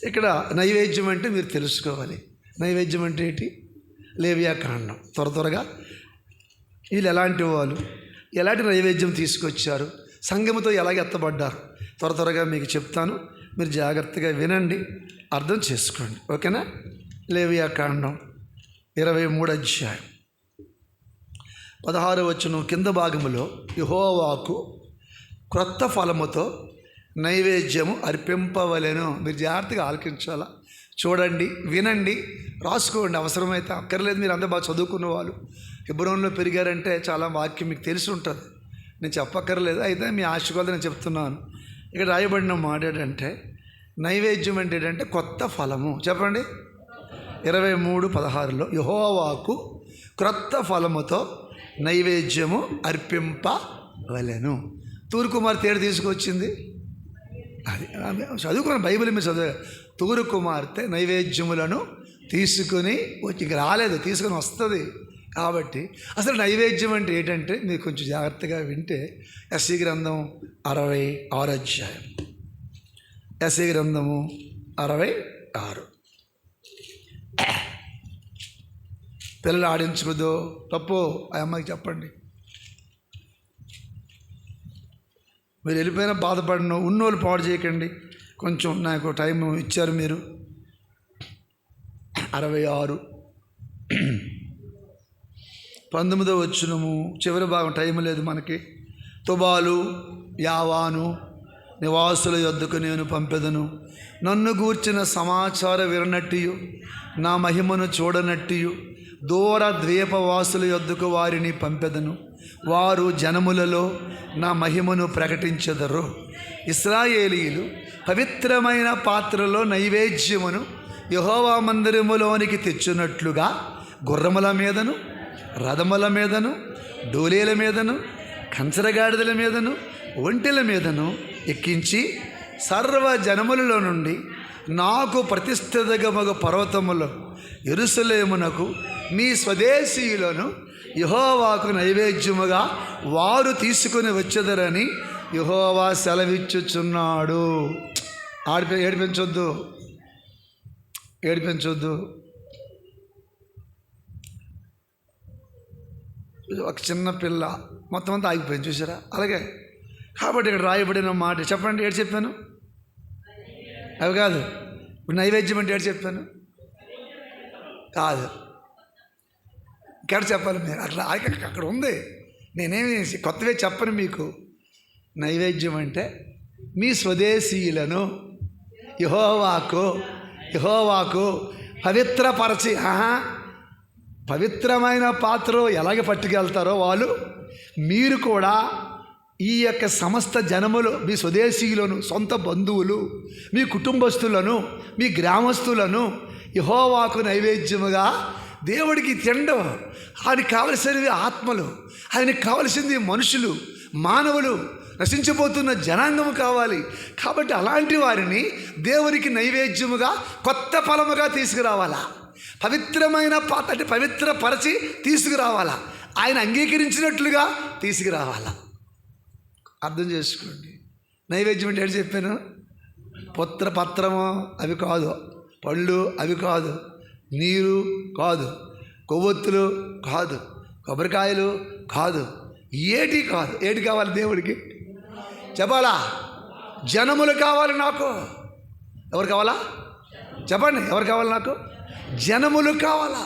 ఇక్కడ నైవేద్యం అంటే మీరు తెలుసుకోవాలి. నైవేద్యం అంటే ఏంటి? లేవియాకాండం. త్వరగా వీళ్ళు ఎలాంటి వాళ్ళు, ఎలాంటి నైవేద్యం తీసుకొచ్చారు, సంఘముతో ఎలాగ ఎత్తబడ్డారు, త్వరగా మీకు చెప్తాను. మీరు జాగ్రత్తగా వినండి, అర్థం చేసుకోండి. ఓకేనా? లేవియాకాండం 23వ అధ్యాయం 16వ వచనం కింద భాగములో, యెహోవాకు క్రొత్త ఫలముతో నైవేద్యము అర్పింపవలెను. మీరు జాగ్రత్తగా ఆలకించాలా, చూడండి, వినండి, రాసుకోండి. అవసరమైతే, అక్కర్లేదు మీరు అంతా బాగా చదువుకున్న వాళ్ళు, హెబ్రోనులో పెరిగారంటే చాలా వాక్యం మీకు తెలిసి ఉంటుంది, నేను చెప్పక్కర్లేదు. అయితే మీ ఆశ కొలది నేను చెప్తున్నాను. ఇక్కడ రాయబడిన మాట ఏంటంటే, నైవేద్యం అంటే ఏంటంటే కొత్త ఫలము. చెప్పండి. 23:16లో యెహోవాకు క్రొత్త ఫలముతో నైవేద్యము అర్పింపవలెను. తూరు కుమార్తె ఏడు తీసుకొచ్చింది? అది చదువుకున్న బైబిల్ మీరు చదివే. తూరు కుమార్తె నైవేద్యములను తీసుకుని వచ్చి రాలేదు, తీసుకొని వస్తుంది. కాబట్టి అసలు నైవేద్యం అంటే ఏంటంటే మీరు కొంచెం జాగ్రత్తగా వింటే, ఎస్సీ గ్రంథం 66వ అధ్యాయం, ఎస్సీ గ్రంథము 66. పిల్లలు ఆడించుకుందో తప్పు ఆ అమ్మాయికి చెప్పండి. మీరు వెళ్ళిపోయినా బాధపడిన ఉన్నోళ్ళు పాడు చేయకండి. కొంచెం నాకు టైం ఇచ్చారు మీరు. 66 19వ వచనము చివరి భాగం, టైం లేదు మనకి. తుబాలు యావాను నివాసుల యొద్దకు నేను పంపెదను, నన్ను గూర్చిన సమాచార విననట్టియు నా మహిమను చూడనట్టియు దూర ద్వీపవాసుల యొద్దకు వారిని పంపెదను, వారు జనములలో నా మహిమను ప్రకటించెదరు. ఇశ్రాయేలీయులు పవిత్రమైన పాత్రలో నైవేద్యమును యెహోవా మందిరములోనికి తెచ్చినట్లుగా గుర్రముల మీదను, రథముల మీదను, డోలీల మీదను, కంచరగాడిదల మీదను, ఒంటెల మీదను ఎక్కించి సర్వ జనములలో నుండి నాకు ప్రతిష్ఠితగమగు పర్వతములో యెరూషలేమునకు మీ స్వదేశీయులను యెహోవాకు నైవేద్యముగా వారు తీసుకుని వచ్చెదరని యెహోవా సెలవిచ్చుచున్నాడు. ఏడిపించొద్దు. ఒక చిన్న పిల్ల మొత్తం అంతా ఆగిపోయింది, చూసారా? అలాగే కాబట్టి ఇక్కడ రాయబడిన మాట చెప్పండి. ఏడు చెప్పాను? అవి కాదు. ఇప్పుడు నైవేద్యం అంటే ఏడు చెప్పాను? కాదు, ఇక్కడ చెప్పాలి మీరు. అట్లా అక్కడ ఉంది, నేనేమి కొత్తవే చెప్పను మీకు. నైవేద్యం అంటే మీ స్వదేశీయులను యెహోవాకు పవిత్రపరచి, పవిత్రమైన పాత్ర ఎలాగ పట్టుకెళ్తారో వాళ్ళు, మీరు కూడా ఈ యొక్క సమస్త జనములు, మీ స్వదేశీయులను, సొంత బంధువులు, మీ కుటుంబస్తులను, మీ గ్రామస్తులను యెహోవాకు నైవేద్యముగా, దేవుడికి తిండం, ఆయనకి కావలసినవి ఆత్మలు, ఆయనకి కావలసింది మనుషులు, మానవులు, నశించిపోతున్న జనాంగము కావాలి. కాబట్టి అలాంటి వారిని దేవునికి నైవేద్యముగా కొత్త ఫలముగా తీసుకురావాలా, పవిత్రమైన పాత్ర అంటే పవిత్రపరచి తీసుకురావాలా, ఆయన అంగీకరించినట్లుగా తీసుకురావాలా. అర్థం చేసుకోండి. నైవేద్యం అంటే ఏంటి చెప్పాను? పత్రము అవి కాదు, పళ్ళు అవి కాదు, నీరు కాదు, కొవ్వొత్తులు కాదు, కొబ్బరికాయలు కాదు, ఏటి కాదు. ఏటి కావాలి దేవుడికి? చెప్పాలా? జనములు కావాలి నాకు. ఎవరు కావాలా? చెప్పండి, ఎవరు కావాలి నాకు? జనములు కావాలా.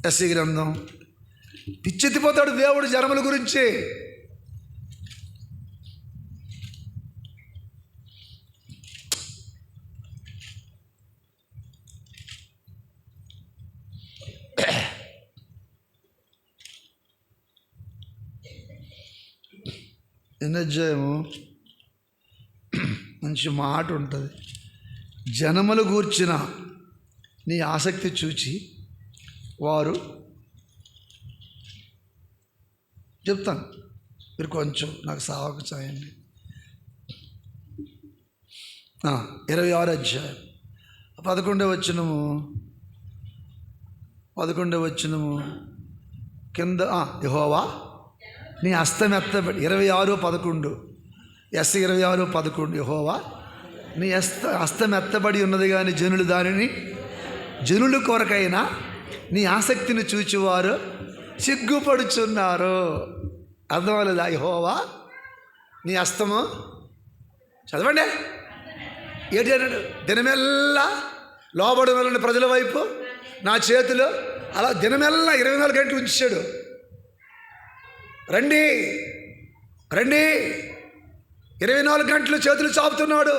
ఎస్సీ గ్రంథం పిచ్చెత్తిపోతాడు దేవుడు జనముల గురించి. అధ్యాయము మంచి మాట ఉంటుంది. జనములు గూర్చిన నీ ఆసక్తి చూచి వారు, చెప్తాను, మీరు కొంచెం నాకు సావకు చేయండి. 26వ అధ్యాయం 11వ వచనము కింద, యెహోవా నీ హస్తమెత్తబడి, 26:11 26:11 యెహోవా నీ హస్తం ఎత్తబడి ఉన్నది కానీ జనుల కొరకైనా నీ ఆసక్తిని చూచువారు సిగ్గుపడుచున్నారు. అర్థం అవ్వలేదా? యెహోవా నీ హస్తము చదవండి ఏంటి అన్నాడు? దినమెల్లా లోబడి ఉన్న ప్రజల వైపు నా చేతులు అలా దినమెల్లా 24 గంటలు ఉంచాడు. రండి 24 గంటలు చేతులు చాపుతున్నాడు.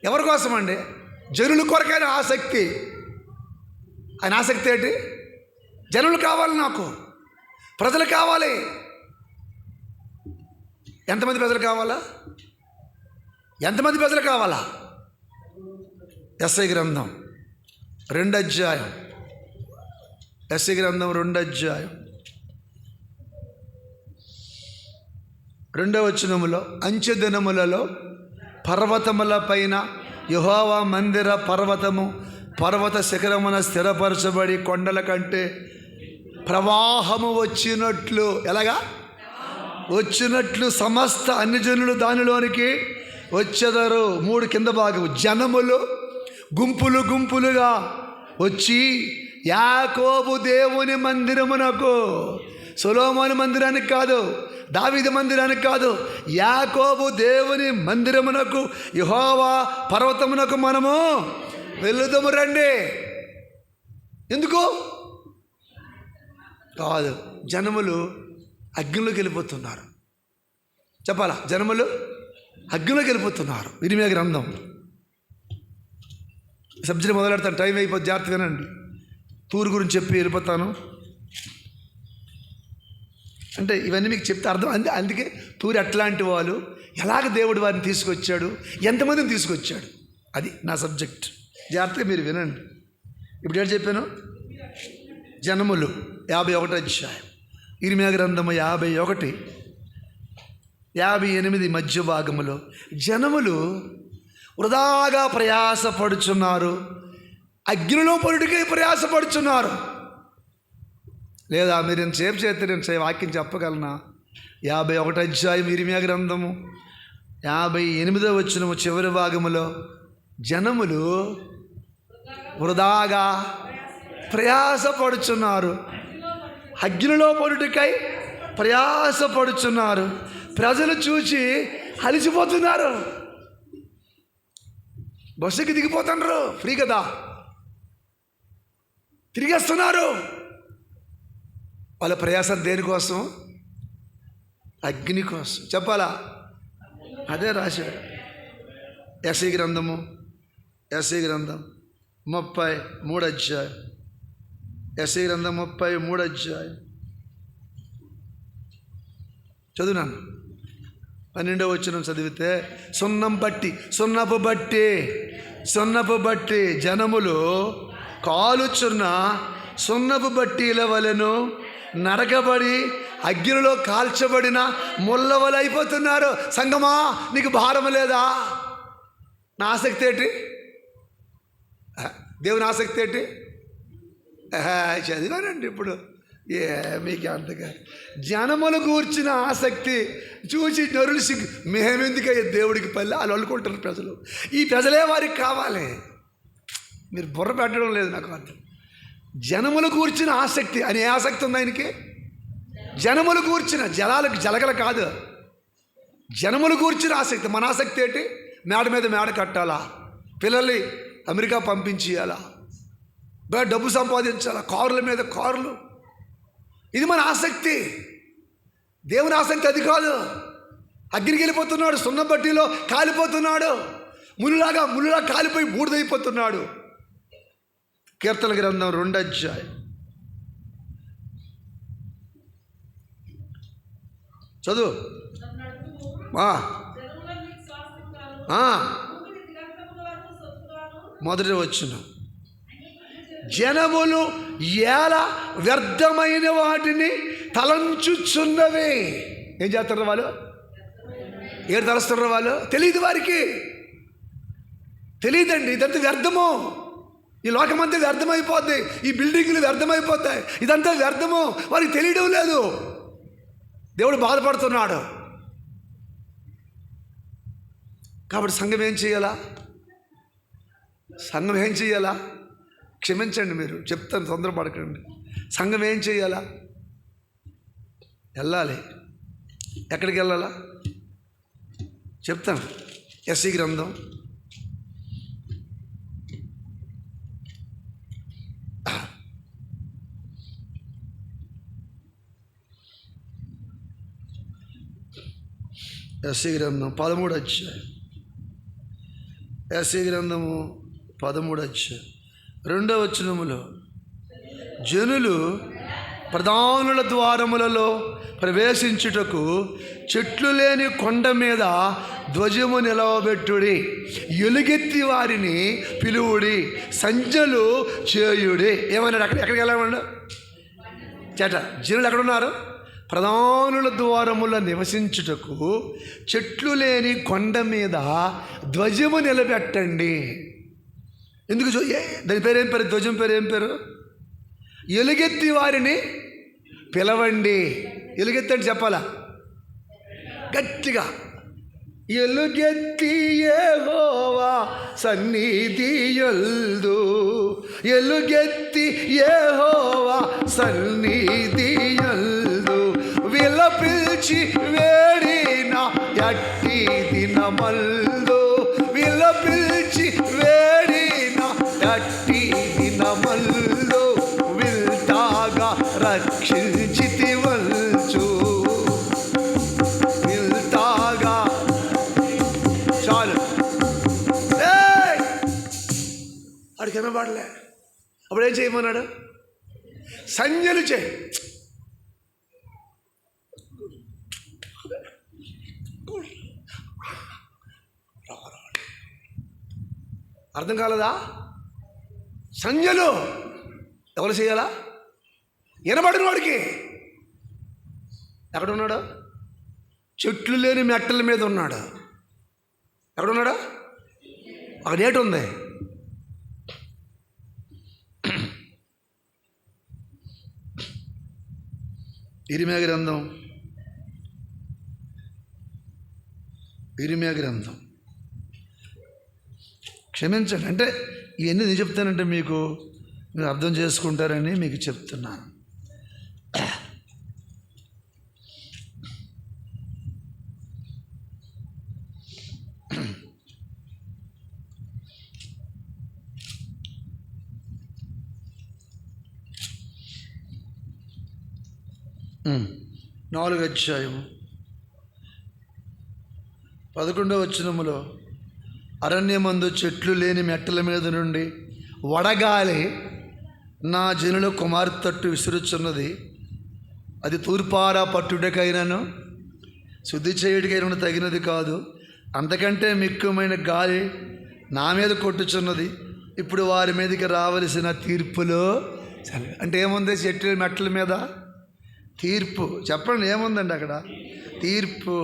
ఎవరి కోసం అండి? జనుల కొరకైన ఆసక్తి. ఆయన ఆసక్తి ఏంటి? జనులు కావాలి, నాకు ప్రజలు కావాలి. ఎంతమంది ప్రజలు కావాలా? యెషయా గ్రంథం 2 అధ్యాయం. యెషయా గ్రంథం 2 అధ్యాయం 2వ వచనములో, అంచె దినములలో పర్వతముల పైన యెహోవా మందిర పర్వత శిఖరమున స్థిరపరచబడి కొండల కంటే ప్రవాహము వచ్చినట్లు, ఎలాగా వచ్చినట్లు సమస్త అన్ని జనులు దానిలోనికి వచ్చెదరు. 3 కింద భాగం. జనములు గుంపులుగా వచ్చి యాకోబు దేవుని మందిరమునకు, సొలొమోను మందిరానికి కాదు, దావీదు మందిరానికి కాదు, యాకోబు దేవుని మందిరమునకు, యెహోవా పర్వతమునకు మనము వెళ్ళుదము రండి. ఎందుకు కాదు? జనములు అగ్నిలోకి వెళ్ళిపోతున్నారు. చెప్పాలా? జనములు అగ్నిలోకి వెళ్ళిపోతున్నారు. ఇర్మీయా గ్రంథం. సబ్జెక్ట్ మొదలెడతాను, టైం అయిపోతుంది, జాగ్రత్త వినండి. తూరు గురించి చెప్పి వెళ్ళిపోతాను. అంటే ఇవన్నీ మీకు చెప్తే అర్థం. అందుకే తూరు ఎట్లాంటి వాళ్ళు, ఎలాగ దేవుడు వారిని తీసుకొచ్చాడు, ఎంతమందిని తీసుకొచ్చాడు, అది నా సబ్జెక్ట్. జాగ్రత్తగా మీరు వినండి. ఇప్పుడు ఏడు చెప్పాను? జనములు 51 అధ్యాయం. ఇర్మీయా గ్రంథము 51, 58 మధ్య భాగములో జనములు వృధాగా ప్రయాసపడుచున్నారు, అగ్నిలో పడుటకై ప్రయాసపడుచున్నారు. లేదా మీరు నేను సేపు చేస్తే నేను వాక్యం చెప్పగలనా? 51 అధ్యాయం ఇర్మీయా గ్రంథము 58వ వచనము చివరి భాగములో, జనములు వృధాగా ప్రయాసపడుచున్నారు, అగ్నిలో పడుటకై ప్రయాసపడుచున్నారు. ప్రజలు చూసి అలిసిపోతున్నారు, బస్సుకి దిగిపోతున్నారు, ఫ్రీ కదా, తిరిగేస్తున్నారు. వాళ్ళ ప్రయాసం దేనికోసం? అగ్ని కోసం. చెప్పాలా? అదే రాశాడు. యెషయా గ్రంథం 33 అధ్యాయం. యెషయా గ్రంథం 33 అధ్యాయం చదువునాను. 12వ వచనం చదివితే, సున్నపు బట్టి జనములు కాలుచున్న సున్నపు బట్టీల వలెను నరకబడి అగ్నిలో కాల్చబడిన ముళ్ళ వలె అయిపోతున్నారు. సంగమా, నీకు భారం లేదా? నా ఆసక్తి ఏంటి? దేవుని ఆసక్తి ఏంటి? చదివానండి ఇప్పుడు. మీకు అంతగా జనములు కూర్చిన ఆసక్తి చూసి నరులు మేమెందుకయ్యే దేవుడికి పల్లె వాళ్ళు అనుకుంటారు ప్రజలు. ఈ ప్రజలే వారికి కావాలి. మీరు బుర్ర పెట్టడం లేదు నాకు అర్థం. జనములు కూర్చిన ఆసక్తి అని ఏ ఆసక్తి ఉంది ఆయనకి? జనములు కూర్చిన, జలగల కాదు, జనములు కూర్చిన ఆసక్తి. మన ఆసక్తి ఏంటి? మేడ మీద మేడ కట్టాలా, పిల్లల్ని అమెరికా పంపించేయాలా, డబ్బు సంపాదించాలా, కారుల మీద కారులు. ఇది మన ఆసక్తి. దేవుని ఆసక్తి అది కాదు. అగ్నికి వెళ్ళిపోతున్నాడు, సున్నం బట్టిలో కాలిపోతున్నాడు, ముళ్ళలాగా కాలిపోయి బూడిదైపోతున్నాడు. కీర్తన గ్రంథం 2 అధ్యాయం చదువు. మొదటి వచనం, జనములు ఎలా వ్యర్థమైన వాటిని తలంచుచున్నవే. ఏం చేస్తున్నారు వాళ్ళు? ఏడు తలుస్తున్నారు వాళ్ళు? తెలియదు, వారికి తెలియదండి. ఇదంతా వ్యర్థము. ఈ లోకమంతా వ్యర్థమైపోద్ది, ఈ బిల్డింగ్లు వ్యర్థమైపోతాయి, ఇదంతా వ్యర్థము. వారికి తెలియడం లేదు. దేవుడు బాధపడుతున్నాడు. కాబట్టి సంఘం ఏం చేయాలా? సంఘం ఏం చేయాలా? క్షమించండి, మీరు చెప్తాను, తొందరపడకండి. సంఘం ఏం చేయాలా? వెళ్ళాలి. ఎక్కడికి వెళ్ళాలా చెప్తాను. ఎస్సీ గ్రంథం 13వ అధ్యాయం. ఎస్సీ గ్రంథము 13వ అధ్యాయం 2వ వచనములో, జనులు ప్రధానుల ద్వారములలో ప్రవేశించుటకు చెట్లు లేని కొండ మీద ధ్వజము నిలవబెట్టుడి, ఎలుగెత్తి వారిని పిలువుడి, సంజ్ఞలు చేయుడి. ఏమన్నాడు? ఎక్కడికి వెళ్ళామన్నాడు? జనులు ఎక్కడున్నారు? ప్రధానుల ద్వారముల నివసించుటకు చెట్లు లేని కొండ మీద ధ్వజము నిలబెట్టండి. ఎందుకు? దాని పేరేం పేరు? ధ్వజం పేరు ఏం పేరు? ఎలుగెత్తి వారిని పిలవండి. ఎలుగెత్తి అంటే చెప్పాలా గట్టిగా? ఎలుగెత్తి యెహోవా సన్నిధి యందు, ఎలుగెత్తి యెహోవా సన్నిధి యందు విలపించి వేడిన ఎట్టి దినమల్దు, విలపించి వేడిన ఎట్టి దినమల్దు విల్తాగా రక్షించితి వల్చు, విల్తాగా. చాలు, అడిగి కనబడలే. అప్పుడు ఏం చేయమన్నాడు? సంజ్ఞలు చేయి. అర్థం కాలేదా? సంజ్ఞలు ఎవరు చేయాలా? వినబడిన వాడికి. ఎక్కడున్నాడు? చెట్లు లేని మెట్టల మీద ఉన్నాడు. ఎక్కడున్నాడు? అక్కడ ఏటు ఉంది. ఇరిమియా గ్రంథం క్షమించండి, అంటే ఇవన్నీ నేను చెప్తానంటే మీరు అర్థం చేసుకుంటారని మీకు చెప్తున్నాను. నాలుగో అధ్యాయము 11వ వచనములో, అరణ్యమందు చెట్లు లేని మెట్టల మీద నుండి వడగాలి నా జనుల కుమార్తె తట్టు విసురుచున్నది, అది తూర్పారా పట్టుటకైనను శుద్ధి చేయుడికైనా తగినది కాదు, అంతకంటే మిక్కుమైన గాలి నా మీద కొట్టుచున్నది, ఇప్పుడు వారి మీదకి రావలసిన తీర్పులో. అంటే ఏముంది? చెట్లు మెట్టల మీద తీర్పు. చెప్పండి, ఏముందండి అక్కడ? తీర్పు.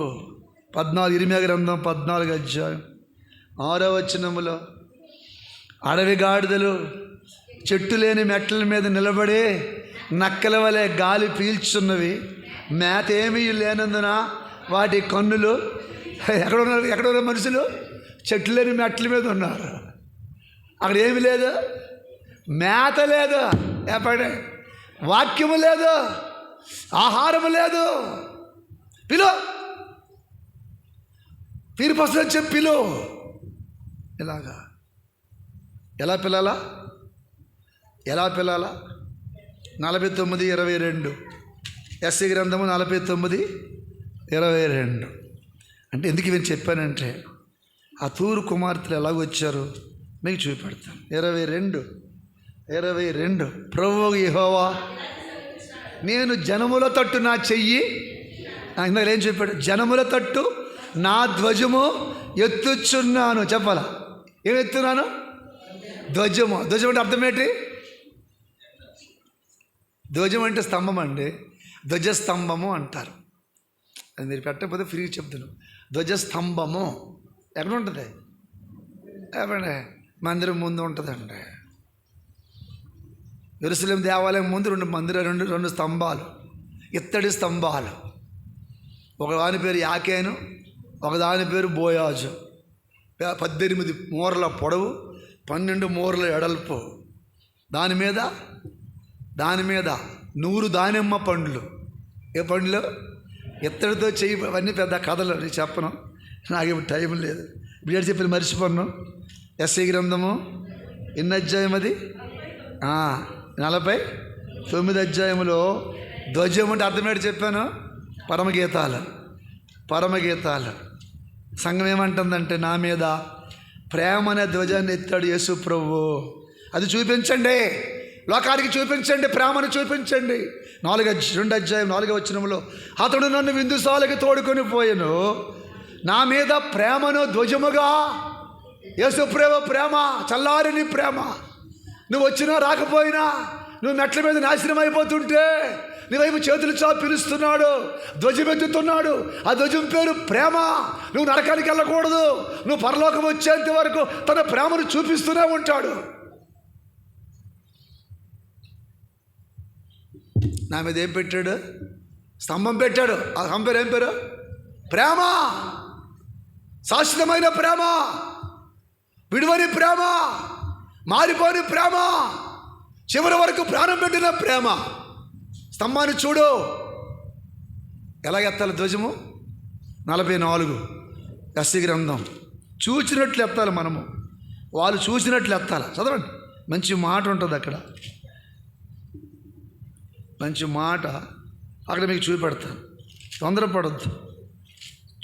14 ఇరిమియా గ్రంథం 14వ అధ్యాయం 6వ వచనములో, అడవి గాడిదలు చెట్టు లేని మెట్టల మీద నిలబడి నక్కల వలె గాలి పీల్చున్నవి, మేత ఏమీ లేనందున వాటి కన్నులు. ఎక్కడున్నారు మనుషులు? చెట్లు లేని మెట్టల మీద ఉన్నారు. అక్కడ ఏమి లేదు, మేత లేదు, ఎప్పటి వాక్యము లేదు, ఆహారము లేదు. తీర్పు వస్తుందని చెప్పిలో. ఇలాగా ఎలా పిల్లాలా? 49:22 ఎస్సీ గ్రంథము 49:22. అంటే ఎందుకు ఇవన్నీ చెప్పానంటే, ఆ తూరు కుమార్తెలు ఎలాగొచ్చారు మీకు చూపెడతాను. 22 ప్రభువు యెహోవా నేను జనముల తట్టు నా చెయ్యి, ఇందాక ఏం చెప్పాడు? జనముల తట్టు నా ధ్వజము ఎత్తుచున్నాను. చెప్పాలా? ఏం ఎత్తున్నాను? ధ్వజము. ధ్వజం అంటే అర్థం ఏంటి? ధ్వజం అంటే స్తంభం అండి. ధ్వజస్తంభము అంటారు. అది మీరు పెట్టకపోతే ఫ్రీ చెప్తాను. ధ్వజస్తంభము ఎక్కడ ఉంటుంది? ఎక్కడండి? మందిరం ముందు ఉంటుందండి. యెరూషలేము దేవాలయం ముందు రెండు స్తంభాలు, ఇత్తడి స్తంభాలు. ఒకదాని పేరు యాకేను, ఒకదాని పేరు బోయాజు. 18 మూరల పొడవు, 12 మూరల ఎడల్పు. దాని మీద 100 దానిమ్మ పండ్లు. ఏ పండ్లు? ఇత్తడితో చెయ్యి. అవన్నీ పెద్ద కథలు, నేను చెప్పను, నాకు ఇప్పుడు టైం లేదు. బిడ్డ చెప్పి మర్చిపోను. ఎస్ఐ గ్రంథము ఎన్ని అధ్యాయం అది? 49 అధ్యాయములో ధ్వజం అంటే అర్థమేంటి చెప్పాను? పరమగీతాలు. సంఘం ఏమంటుందంటే, నా మీద ప్రేమ అనే ధ్వజాన్ని ఎత్తాడు యేసు ప్రభువు. అది చూపించండి, లోకానికి చూపించండి, ప్రేమను చూపించండి. 2 అధ్యాయం 4వ వచనంలో, అతడు నన్ను విందుసాలకి తోడుకొని పోయెను, నా మీద ప్రేమను ధ్వజముగా. యేసు ప్రభు ప్రేమ, చల్లారని ప్రేమ. నువ్వు వచ్చినా రాకపోయినా, నువ్వు మెట్ల మీద నాశనం అయిపోతుంటే నీ వైపు చేతులు చాపి పిలుస్తున్నాడు, ధ్వజం ఎత్తుతున్నాడు. ఆ ధ్వజం పేరు ప్రేమ. నువ్వు నరకానికి వెళ్ళకూడదు, నువ్వు పరలోకం వచ్చేంత వరకు తన ప్రేమను చూపిస్తూనే ఉంటాడు. నా మీద ఏం పెట్టాడు? స్తంభం పెట్టాడు. ఆ స్తంభం పేరు ఏం పేరు? ప్రేమ. శాశ్వతమైన ప్రేమ, విడువని ప్రేమ, మారిపోని ప్రేమ, చివరి వరకు ప్రాణం పెట్టిన ప్రేమ. స్తంభాన్ని చూడు, ఎలా ఎత్తాలి ధ్వజము? 44 ఎస్ఐ గ్రంథం. చూసినట్లు ఎత్తాలి మనము, వాళ్ళు చూసినట్లు ఎత్తాలి. చదవండి, మంచి మాట ఉంటుంది అక్కడ, మంచి మాట అక్కడ మీకు చూపెడతాను. తొందరపడద్దు,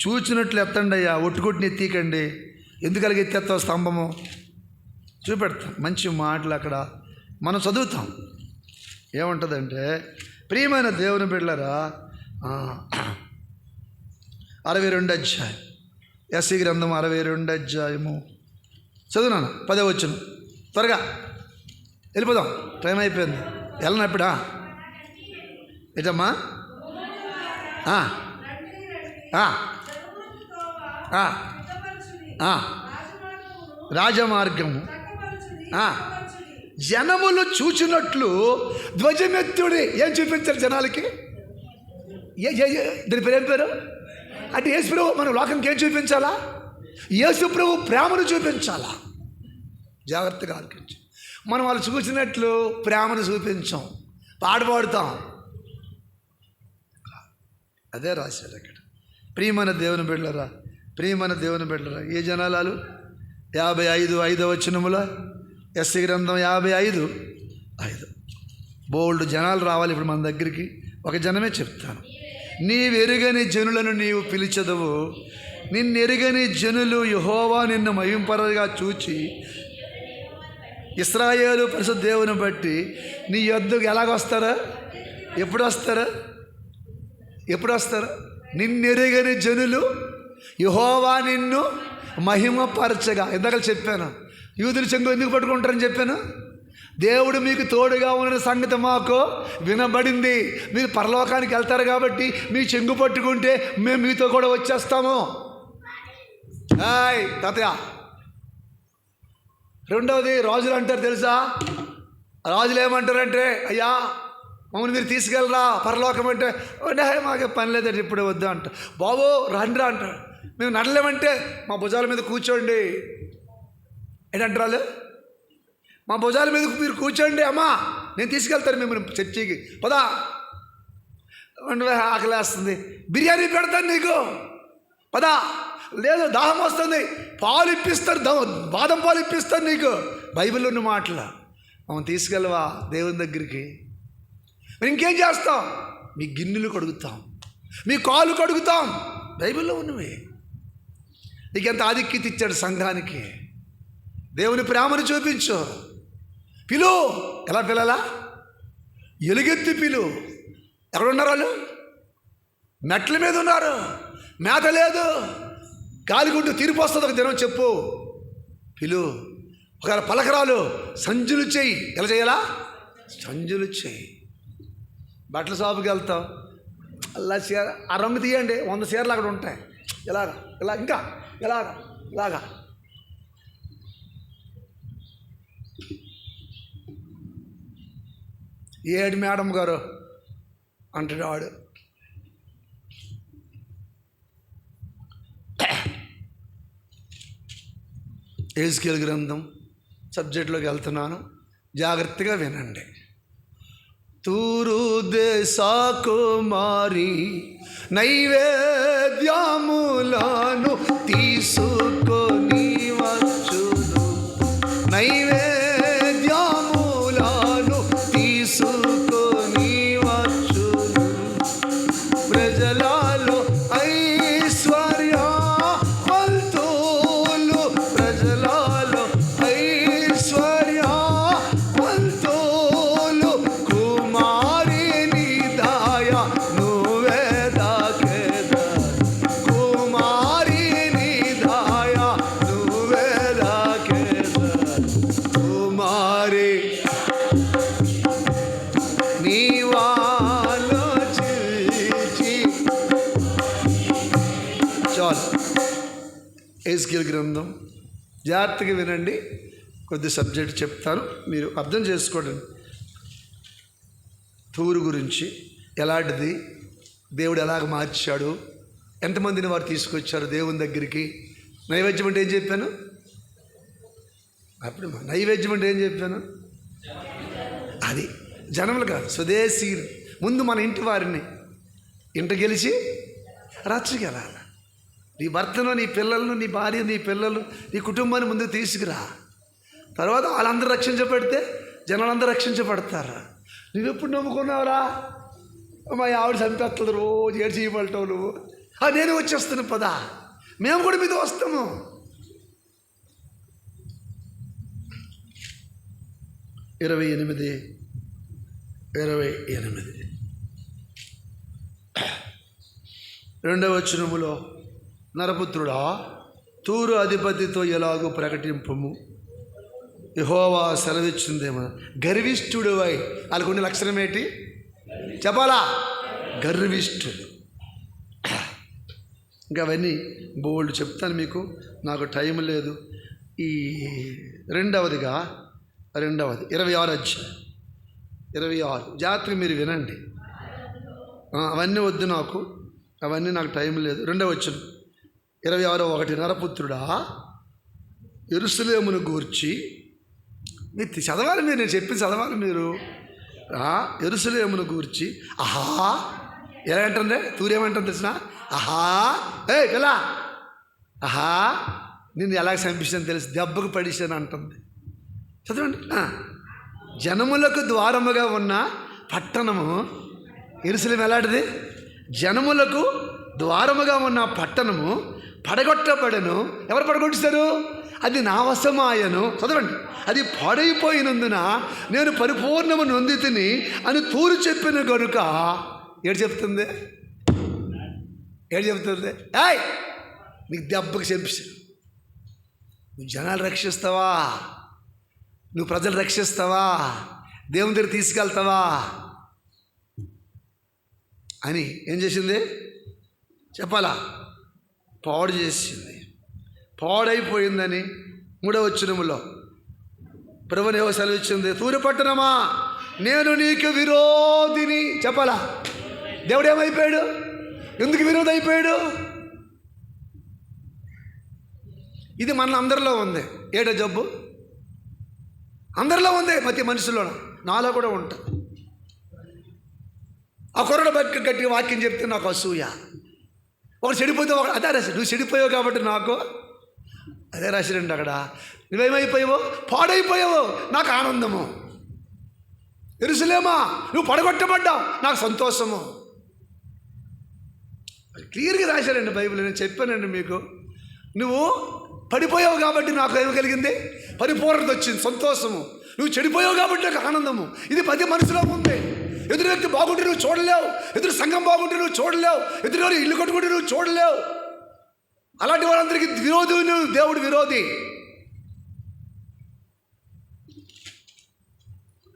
చూచినట్లు ఎత్తండి అయ్యా, ఒట్టుకొట్టిని ఎత్తికండి. ఎందుకు అలాగ ఎత్తేస్తావు స్తంభము? చూపెడతాం మంచి మాటలు అక్కడ మనం చదువుతాం. ఏముంటుందంటే, ప్రియమైన దేవుని బిడ్డలారా, 62 అధ్యాయం ఎస్ఐ గ్రంథం 62 అధ్యాయము చదువునాను. 10వ వచనం. త్వరగా వెళ్ళిపోదాం, టైం అయిపోయింది. వెళ్ళనప్పుడా ఏటమ్మా? రాజమార్గము జనములు చూచినట్లు ధ్వజమెత్తుడి. ఏం చూపించారు జనాలకి? దీని పేరు ఏం పేరు? అంటే యేసు ప్రభు మన లోకంకి ఏం చూపించాలా? యేసు ప్రభు ప్రేమను చూపించాలా? జాగ్రత్తగా ఆలోచించు. మనం వాళ్ళు చూసినట్లు ప్రేమను చూపించాం, పాడుతాం. అదే రాశాడు అక్కడ. ప్రియమైన దేవుని బిడ్డలారా, ఏ జనాలు? 55 వచనములో ఎస్ఐ గ్రంథం 55:5. బోల్డ్ జనాలు రావాలి ఇప్పుడు మన దగ్గరికి. ఒక జనమే చెప్తాను. నీవెరుగని జనులను నీవు పిలిచెదవు, నిన్నెరుగని జనులు యెహోవా నిన్ను మహింపరగా చూచి ఇశ్రాయేలు పరిశుద్ధ దేవుని బట్టి నీ యొద్దకు ఎలాగొస్తారా? ఎప్పుడు వస్తారు? నిన్నెరుగని జనులు యెహోవా నిన్ను మహిమపరచగా. ఇందాక చెప్పాను, యూదుల చెంగు ఎందుకు పట్టుకుంటారని చెప్పాను. దేవుడు మీకు తోడుగా ఉన్న సంగతి మాకు వినబడింది. మీరు పరలోకానికి వెళ్తారు కాబట్టి మీ చెంగు పట్టుకుంటే మేము మీతో కూడా వచ్చేస్తాము. తాతయ్య. రెండవది, రాజులు అంటారు తెలుసా? రాజులు ఏమంటారంటే, అయ్యా మమ్మల్ని మీరు తీసుకెళ్ళరా పరలోకం అంటే, మాకు పని లేదంటే ఇప్పుడు వద్దు అంట. బాబు రండిరా అంటారు. మేము నడలేమంటే మా భుజాల మీద కూర్చోండి. ఏంటంటారు వాళ్ళు? మా భుజాల మీద మీరు కూర్చోండి అమ్మా, నేను తీసుకెళ్తాను మిమ్మల్ని చర్చికి. పదా, ఆకలేస్తుంది, బిర్యానీ పెడతాను నీకు, పదా. లేదు, దాహం వస్తుంది, పాలు ఇప్పిస్తారు, బాదం పాలు ఇప్పిస్తాను నీకు. బైబిల్లో ఉన్న మాటలు. మమ్మల్ని తీసుకెళ్ళవా దేవుని దగ్గరికి? మరి ఇంకేం చేస్తాం? మీ గిన్నెలు కడుగుతాం, మీ కాలు కడుగుతాం. బైబిల్లో ఉన్నవి. నీకెంత ఆధిక్యత ఇచ్చాడు సంఘానికి. దేవుని ప్రేమను చూపించు. పిలు. ఎలా పిల్లలా? ఎలుగెత్తి పిలు. ఎక్కడున్నారు వాళ్ళు? మెట్ల మీద ఉన్నారు, మేత లేదు, గాలిగుంటూ తీర్పు వస్తుంది ఒక దినం. చెప్పు, పిలు. ఒకవేళ పలకరాలు, సంజులు చెయ్యి. ఎలా చేయాలా? సంజులు చెయ్యి. బట్టల షాపుకి వెళ్తాం, అలా చీర, ఆ రంగు తీయండి, 100 చీరలు అక్కడ ఉంటాయి. ఇలా ఇంకా ఇలాగా. ఏడు మేడం గారు అంటాడు వాడు. యెహెజ్కేలు గ్రంథం సబ్జెక్టులోకి వెళ్తున్నాను, జాగ్రత్తగా వినండి. తూరు దేశ కుమారి నైవేద్యములను తీసుకొని వచ్చును, నైవేద్యములను తీసుకొని వచ్చును. ప్రజలలో ఐశ్వర్యవంతులు, ప్రజలలో ఐశ్వర్యవంతులు, కుమారిని దయ నువ్వే దాకెదా, కుమారిని దయ నువ్వే దాకెదా, కుమారి నీవాలోచించి. చాలు. యెహెజ్కేలు గ్రంథం జాగ్రత్తగా వినండి, కొద్ది సబ్జెక్ట్ చెప్తాను, మీరు అర్థం చేసుకోండి. తూరు గురించి ఎలాంటిది, దేవుడు ఎలాగ మార్చాడు, ఎంతమందిని వారు తీసుకొచ్చారు దేవుని దగ్గరికి. నైవేద్యం అంటే ఏం చెప్పాను? అప్పుడు నైవేద్యం అంటే ఏం చెప్పాను? అది జనములు కాదు, స్వదేశీయులు. ముందు మన ఇంటి వారిని ఇంట గెలిచి రచ్చగెలాలి. నీ భర్తను, నీ పిల్లలను, నీ భార్య, నీ పిల్లలు, నీ కుటుంబాన్ని ముందుకు తీసుకురా. తర్వాత వాళ్ళందరూ రక్షించబడితే జనాలందరూ రక్షించబడతారా. నువ్వెప్పుడు నమ్ముకున్నావురా? మా ఆవిడ చంపేస్తుంది, రోజు ఏడు చేయబడతావు నువ్వు. నేను వచ్చేస్తాను పదా, మేము కూడా మీతో వస్తాము. ఇరవై ఎనిమిది రెండవ వచనములో, నరపుత్రుడా తూరు అధిపతితో ఎలాగో ప్రకటింపము, యెహోవా సెలవిచ్చిందేమో. గర్విష్ఠుడువై, వాళ్ళకున్న లక్షణం ఏంటి చెప్పాలా? గర్విష్ఠుడు. ఇంకా అవన్నీ బోల్డ్ చెప్తాను మీకు, నాకు టైం లేదు. ఈ రెండవది 26 అధ్యాయం 26 జాగ్రత్తగా మీరు వినండి. అవన్నీ వద్దు నాకు, అవన్నీ నాకు టైం లేదు. 2వ వచనం 26:1, నరపుత్రుడా యెరూషలేమును గూర్చి, మీరు చదవాలి, మీరు నేను చెప్పి చదవాలి మీరు. యెరూషలేమును గూర్చి ఆహా ఎలా అంటుంది, తూరేమంటుంది తెలిసిన? ఆహా పిల్ల, ఆహా నిన్ను ఎలాగ చంపించాను తెలుసు, దెబ్బకు పడిశాను అంటుంది. చదవండి. జనములకు ద్వారముగా ఉన్న పట్టణము యెరూషలేము ఎలాంటిది? జనములకు ద్వారముగా ఉన్న పట్టణము పడగొట్టబడను. ఎవరు పడగొట్టిస్తారు? అది నా వశమాయను. చదవండి. అది పాడైపోయినందున నేను పరిపూర్ణము నొందితిని అని తూరు చెప్పిన కనుక ఏడు చెప్తుంది? నీకు దెబ్బకి చంపేశాను. నువ్వు జనాలు రక్షిస్తావా? నువ్వు ప్రజలు రక్షిస్తావా? దేవుని దగ్గర తీసుకెళ్తావా అని ఏం చేసింది చెప్పాలా? పాడు చేసింది. పాడైపోయిందని 3వ వచనములో ప్రభువు ఏవో సెలవిచ్చింది, తూరు పట్టణమా నేను నీకు విరోధిని. చెప్పాలా? దేవుడు ఏమైపోయాడు? ఎందుకు విరోధి అయిపోయాడు? ఇది మన అందరిలో ఉంది. ఏటో జబ్బు అందరిలో ఉంది, ప్రతి మనిషిలో, నాలో కూడా ఉంటుంది. ఆ కుర్రడు బట్టి గట్టి వాక్యం చెప్తే నాకు అసూయ. ఒకడు చెడిపోతే అదే రాసి, నువ్వు చెడిపోయావు కాబట్టి నాకు అదే రాసిరండి. అక్కడ నువ్వేమైపోయావో, పాడైపోయావో, నాకు ఆనందము. యెరూషలేమా నువ్వు పడగొట్టబడ్డావు, నాకు సంతోషము. క్లియర్గా రాశారండి బైబిల్. నేను చెప్పానండి మీకు. నువ్వు పడిపోయావు కాబట్టి నాకు ఏమి కలిగింది? పరిపూర్ణత వచ్చింది, సంతోషము. నువ్వు చెడిపోయావు కాబట్టి నాకు ఆనందము. ఇది ప్రతి మనసులో ఉంది. ఎదురు వ్యక్తి బాగుంటే నువ్వు చూడలేవు, ఎదురు సంఘం బాగుంటే నువ్వు చూడలేవు, ఎదురు ఇల్లు కట్టుకుంటే నువ్వు చూడలేవు. అలాంటి వాళ్ళందరికీ విరోధి నువ్వు, దేవుడు విరోధి.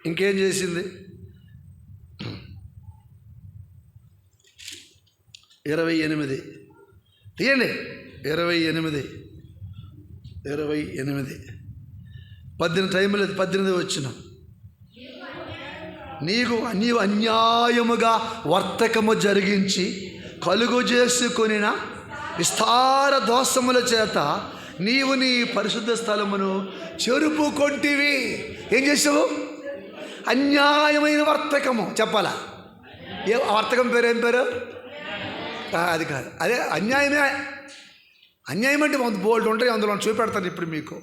ఇంకేం చేసింది? 28 తీయండి. 28 18 టైం లేదు. 18 వచ్చిన నీవు అన్యాయముగా వర్తకము జరిగించి కలుగు చేసుకొనిన విస్తార దోషముల చేత నీవు నీ పరిశుద్ధ స్థలమును చెరుపుకొంటివి. ఏం చేసావు? అన్యాయమైన వర్తకము. చెప్పాలా? ఏ వర్తకం పేరు? ఏం పేరు? అది కాదు, అదే అన్యాయమే. అన్యాయం అంటే బోల్డ్ ఉంటాయి, అందులో చూపెడతాను ఇప్పుడు మీకు.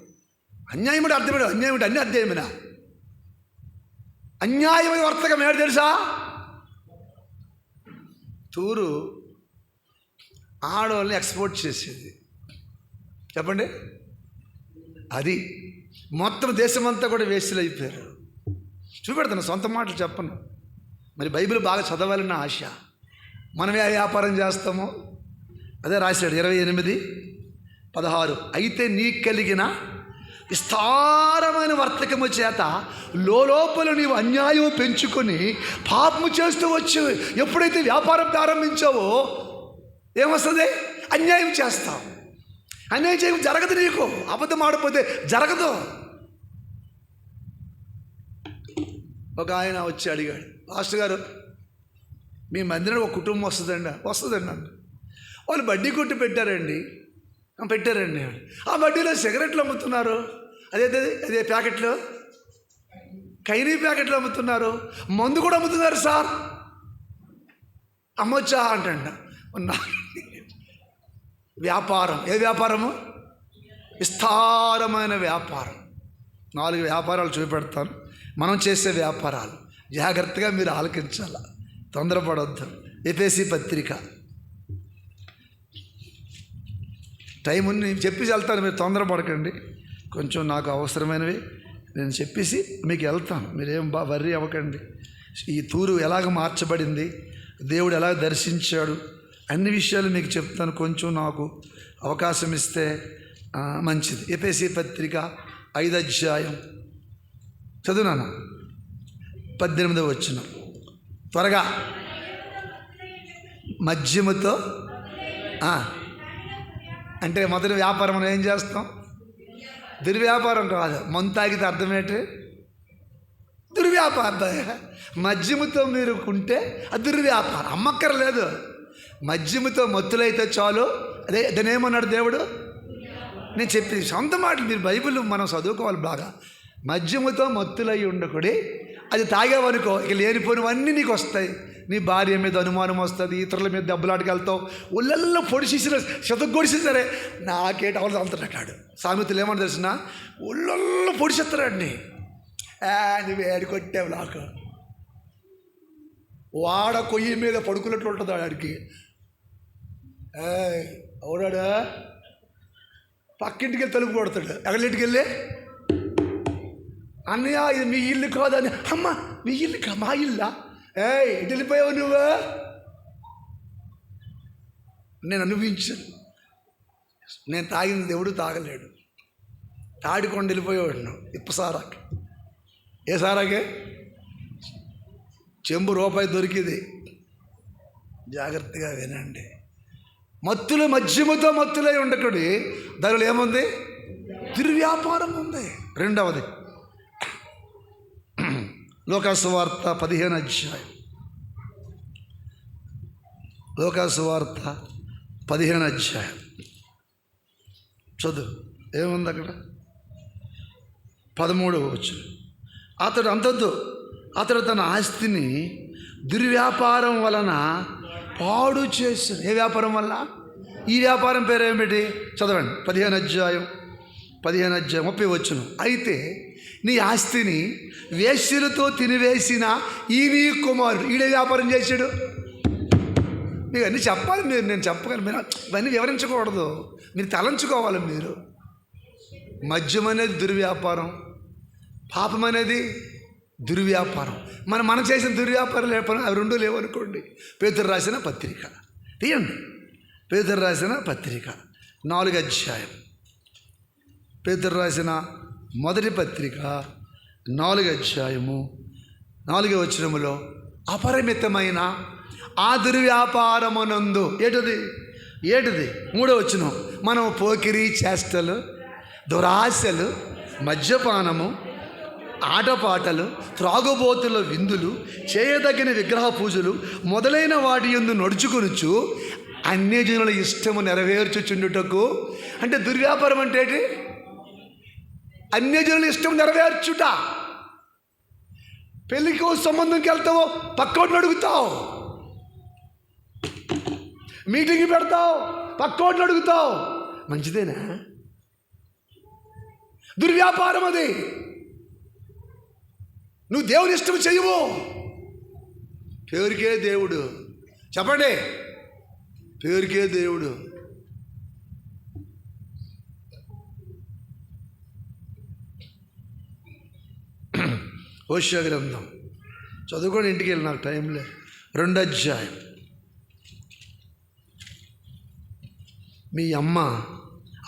అన్యాయం అంటే అర్థమే. అన్యాయం అంటే అన్ని అధ్యాయమేనా? అన్యాయమైన వర్తకం ఏంటి తెలుసా? తూరు ఆడవాళ్ళని ఎక్స్పోర్ట్ చేసేది. చెప్పండి. అది మొత్తం దేశమంతా కూడా వేస్టులు అయిపోయారు. చూపెడతాను, సొంత మాటలు చెప్పను. మరి బైబిల్ బాగా చదవాలని ఆశ. మనమే వ్యాపారం చేస్తాము. అదే రాశాడు 28:16. అయితే నీకు కలిగిన విస్తారమైన వర్తకము చేత లోపల నీవు అన్యాయం పెంచుకొని పాపము చేస్తూ వచ్చు. ఎప్పుడైతే వ్యాపారం ప్రారంభించావో ఏమొస్తుంది? అన్యాయం చేస్తావు. అన్యాయం చేయడం జరగదు. నీకు అబద్ధం ఆడిపోతే జరగదు. ఒక ఆయన వచ్చి అడిగాడు, పాస్టర్ గారు మీ మందిరంలో ఒక కుటుంబం వస్తుందండి. వస్తుందండి అన్న. వాళ్ళు బడ్డీ కొట్టు పెట్టారండి. ఆ బడ్డీలో సిగరెట్లు అమ్ముతున్నారు. అదే ప్యాకెట్లు, ఖైనీ ప్యాకెట్లు అమ్ముతున్నారు. మందు కూడా అమ్ముతున్నారు సార్. అమ్మొచ్చా అంటండ. వ్యాపారం. ఏ వ్యాపారము? విస్తారమైన వ్యాపారం. 4 వ్యాపారాలు చూపెడతాను. మనం చేసే వ్యాపారాలు జాగ్రత్తగా మీరు ఆలకించాల, తొందరపడవద్దు. ఎఫెసీ పత్రిక. టైం ఉంది, నేను చెప్పేసి వెళ్తాను, మీరు తొందరపడకండి. కొంచెం నాకు అవసరమైనవి నేను చెప్పేసి మీకు వెళ్తాను. మీరేం వర్రీ అవ్వకండి. ఈ తూరు ఎలాగ మార్చబడింది, దేవుడు ఎలాగ దర్శించాడు, అన్ని విషయాలు మీకు చెప్తాను. కొంచెం నాకు అవకాశం ఇస్తే మంచిది. ఎఫెసీ పత్రిక 5వ అధ్యాయం చదువునాను. 18వ వచనం. త్వరగా. మద్యముతో అంటే మొదటి వ్యాపారం మనం ఏం చేస్తాం? దుర్వ్యాపారం కాదు. మందు తాగితే అర్థమేంటి? దుర్వ్యాపారం. మద్యముతో మీరు ఉంటే అది దుర్వ్యాపారం. అమ్మక్కర్లేదు. మద్యముతో మత్తులైతే చాలు. అదే దాని ఏమన్నాడు దేవుడు? నేను చెప్పి సొంత మాటలు, మీరు బైబిల్ మనం చదువుకోవాలి బాగా. మద్యముతో మత్తులై ఉండకూడి. అది తాగేవనుకో ఇక లేనిపోయినవన్నీ నీకు వస్తాయి. నీ భార్య మీద అనుమానం వస్తుంది, ఇతరుల మీద దెబ్బలాటకి వెళ్తావు, ఒళ్ళల్లో పొడిచేసిన శతగొడిసి సరే నాకేట అవసరం అంటాడు. సామెతలు ఏమని తెలిసిన? ఒళ్ళల్లో పొడిచేస్తారండి. నువ్వు ఏడు కొట్టావు నాకు. వాడ కొయ్యి మీద పడుకున్నట్లు ఉంటుంది వాడికి. అవునాడా? పక్కింటికి వెళ్ళి తలుపు కొడతాడు. ఎక్కడింటికి వెళ్ళి, అన్నయ్య ఇది మీ ఇల్లు కాదని. అమ్మ మీ ఇల్లు మా ఇల్లా? ఎటు వెళ్ళిపోయావు నువ్వు? నేను అనుభవించాను. నేను తాగిన దేవుడు తాగలేడు. తాడికొండ వెళ్ళిపోయేవాడు నువ్వు. ఇప్పసారాకి. ఏ సారాకే? చెంబు రూపాయి దొరికింది. జాగ్రత్తగా వినండి. మద్యముతో మత్తులై ఉండకూడి. దానిలో ఏముంది? దుర్వ్యాపారం ఉంది. 2వది లోకాసువార్త 15వ అధ్యాయం. లోకాసువార్త 15వ అధ్యాయం చదువు. ఏముంది అక్కడ? 13వ వచనం. అతడు తన ఆస్తిని దుర్వ్యాపారం వలన పాడు చేశాడు. ఏ వ్యాపారం వల్ల? ఈ వ్యాపారం పేరు ఏమిటి? చదవండి. 15వ అధ్యాయం 30వ వచనం. అయితే నీ ఆస్తిని వేశ్యలతో తినివేసిన ఈ నీ కుమారుడు. ఈడే వ్యాపారం చేశాడు. మీకు అన్నీ చెప్పాలి. నేను చెప్పగలను. మీరు ఇవన్నీ వివరించకూడదు, మీరు తలంచుకోవాలి. మీరు మద్యం అనేది దుర్వ్యాపారం, పాపం అనేది దుర్వ్యాపారం. మనం చేసిన దుర్వ్యాపారం లేకపోతే అవి 2 లేవనుకోండి. పేతురు రాసిన పత్రిక తీయండి. పేతురు రాసిన పత్రిక 4వ అధ్యాయం. పేతురు రాసిన మొదటి పత్రిక 4వ అధ్యాయము 4వ వచనములో అపరిమితమైన ఆ దుర్వ్యాపారమునందు ఏటిది 3వ వచనం. మనం పోకిరి చేష్టలు, దురాశలు, మద్యపానము, ఆటపాటలు, త్రాగుబోతుల విందులు, చేయదగిన విగ్రహ పూజలు మొదలైన వాటి యందు నడుచుకొనుచు అన్యజనుల ఇష్టము నెరవేర్చుచుండుటకు. అంటే దుర్వ్యాపారం అంటే ఏంటి? అన్యజనుల ఇష్టం నెరవేర్చుట. పెళ్ళికి సంబంధంకి వెళ్తావు, పక్కోడిని అడుగుతావు. మీటింగ్ పెడతావు, పక్కోడిని అడుగుతావు. మంచిదేనా? దుర్వ్యాపారం అది. నువ్వు దేవుని ఇష్టం చెయ్యవు. పేరుకే దేవుడు. చెప్పండి, పేరుకే దేవుడు. హోషేయ గ్రంథం చదువుకొని ఇంటికి వెళ్ళి, నాకు టైం లేదు. 2వ అధ్యాయం. మీ అమ్మ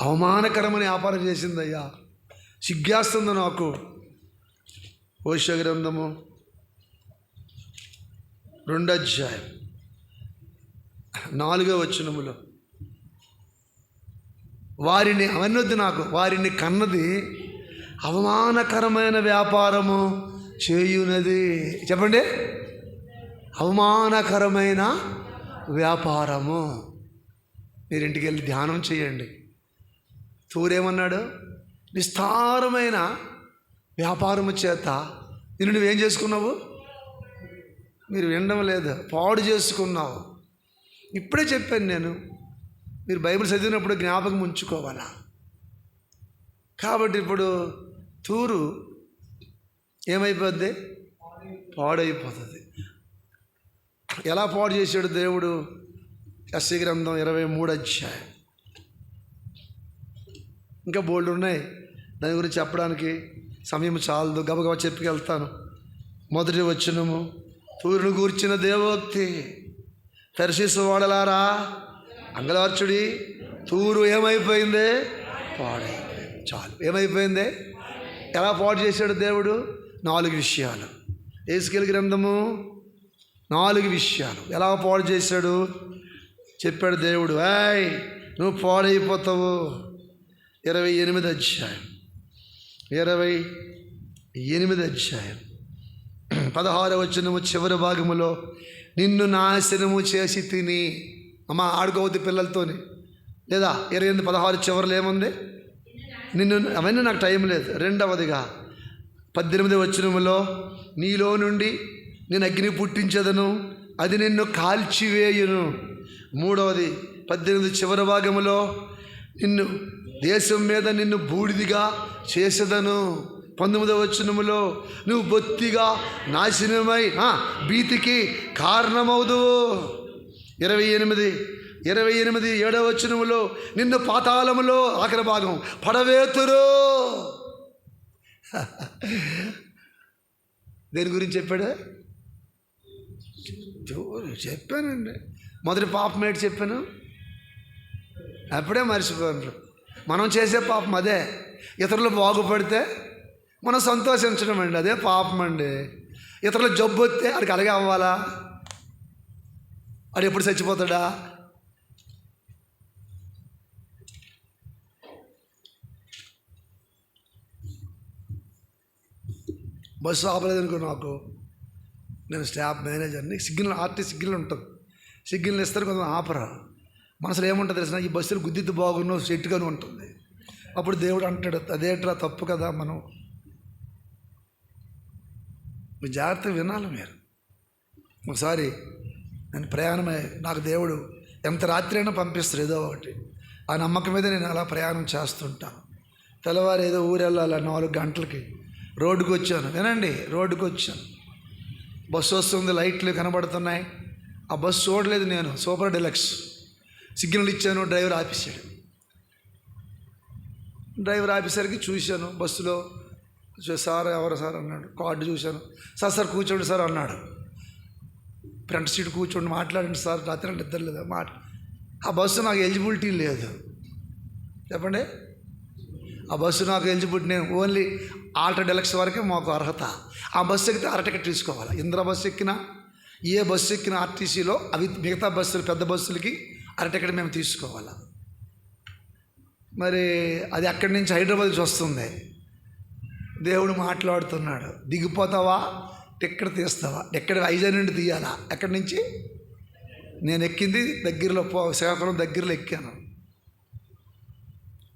అవమానకరమని వ్యాపారం చేసిందయ్యా, సిగ్గేస్తుంది నాకు. హోషేయ గ్రంథము 2వ అధ్యాయం 4వ వచనములో, వారిని అవన్నొద్దు నాకు, వారిని కన్నది అవమానకరమైన వ్యాపారము చేయునది. చెప్పండి, అవమానకరమైన వ్యాపారము. మీరు ఇంటికి వెళ్ళి ధ్యానం చేయండి. తూరేమన్నాడు? నిస్తారమైన వ్యాపారము చేత నిన్ను నువ్వేం చేసుకున్నావు? మీరు వినడం లేదు, పాడు చేసుకున్నావు. ఇప్పుడే చెప్పాను నేను, మీరు బైబిల్ చదివినప్పుడు జ్ఞాపకం ఉంచుకోవాలా. కాబట్టి ఇప్పుడు తూరు ఏమైపోద్ది? పాడైపోతుంది. ఎలా పాడు చేశాడు దేవుడు? యెషయా గ్రంథం 23వ అధ్యాయం. ఇంకా బోల్డ్ ఉన్నాయి, దాని గురించి చెప్పడానికి సమయం చాలదు, గబగబా చెప్పుకెళ్తాను. 1వ వచనము, తూరును గూర్చిన దేవోక్తి. తర్షీసు వాడలారా అంగలార్చుడి, తూరు ఏమైపోయింది? పాడైపోయింది. చాలు, ఏమైపోయింది? ఎలా పాడు చేశాడు దేవుడు? 4 విషయాలు. యేసుకేలు గ్రంథము 4 విషయాలు ఎలా పాడు చేశాడు చెప్పాడు దేవుడు. నువ్వు పాడైపోతావు. 28వ అధ్యాయం 28వ అధ్యాయం 16వ వచనము చివరి భాగములో, నిన్ను నాశనము చేసి తిని. అమ్మ ఆడుకోవద్దు పిల్లలతోని, లేదా 28:16 చివరిలో ఏముంది? నిన్ను, అవన్నీ నాకు టైం లేదు. 2వదిగా 18వ వచనములో, నీలో నుండి నేను అగ్ని పుట్టించదను, అది నిన్ను కాల్చివేయును. 3వది 18 చివరి భాగములో, నిన్ను దేశం మీద నిన్ను బూడిదిగా చేసేదను. 19వ వచనములో, నువ్వు బొత్తిగా నాశనమై భీతికి కారణమవుదువు. 28 7వ వచనములో, నిన్ను పాతాళములో, ఆఖరి భాగం, పడవేతురు. దేని గురించి చెప్పాడు? చెప్పానండి. మొదటి పాపం ఏంటి చెప్పాను? అప్పుడే మర్చిపోయారు. మనం చేసే పాపం అదే. ఇతరులు బాగుపడితే మనం సంతోషించడం అండి, అదే పాపం అండి. ఇతరులు జబ్బు వస్తే అడికి అలాగే అవ్వాలా? అది ఎప్పుడు చచ్చిపోతాడా? బస్సు ఆపలేదనుకో, నాకు, నేను స్టాఫ్ మేనేజర్ని, సిగ్నల్ ఆర్టీ సిగ్నల్ ఉంటుంది, సిగ్నల్ ఇస్తారు, కొంచెం ఆపరా. మనసులో ఏముంటుంది తెలిసిన, ఈ బస్సులు గుద్దిద్దు బాగున్నావు సెట్టుగానే ఉంటుంది. అప్పుడు దేవుడు అంటాడు, అదేట్రా తప్పు కదా. మనం మీ జాగ్రత్త వినాలి. మీరు ఒకసారి నేను ప్రయాణమై, నాకు దేవుడు ఎంత రాత్రి అయినా పంపిస్తారు ఏదో ఒకటి, ఆ నమ్మకం మీద నేను అలా ప్రయాణం చేస్తుంటాను. తెల్లవారు ఏదో ఊరు వెళ్ళాలి, 4 గంటలకి రోడ్డుకు వచ్చాను. వినండి, రోడ్డుకు వచ్చాను, బస్సు వస్తుంది, లైట్లు కనబడుతున్నాయి. ఆ బస్సు చూడలేదు నేను, సూపర్ డీలక్స్. సిగ్నల్ ఇచ్చాను, డ్రైవర్ ఆపేసాడు. డ్రైవర్ ఆపేసరికి చూశాను, బస్సులో సార్ ఎవరు సార్ అన్నాడు. కార్డు చూశాను. సార్ కూర్చోండి సార్ అన్నాడు. ఫ్రంట్ సీట్ కూర్చోండి, మాట్లాడండి సార్, రాత్రి నిద్ర లేదా ఆ బస్సు నాకు ఎలిజిబిలిటీ లేదు. చెప్పండి, ఆ బస్సు నాకు ఎలిజిబిలిటీ, నేను ఓన్లీ ఆల్టర్ డెలక్స్ వరకే మాకు అర్హత. ఆ బస్సు ఎక్కితే అర టికెట్ తీసుకోవాలి. ఇంద్ర బస్సు ఎక్కినా, ఏ బస్సు ఎక్కినా ఆర్టీసీలో అవి మిగతా బస్సులు, పెద్ద బస్సులకి అర టికెట్ మేము తీసుకోవాలి. మరి అది అక్కడి నుంచి హైదరాబాద్ నుంచి వస్తుంది. దేవుడు మాట్లాడుతున్నాడు, దిగిపోతావా, టికెట్ తీస్తావా? ఎక్కడ? వైజాగ్ నుండి తీయాలా? ఎక్కడి నుంచి? నేను ఎక్కింది దగ్గరలో శ్రీకాకుళం దగ్గరలో ఎక్కాను.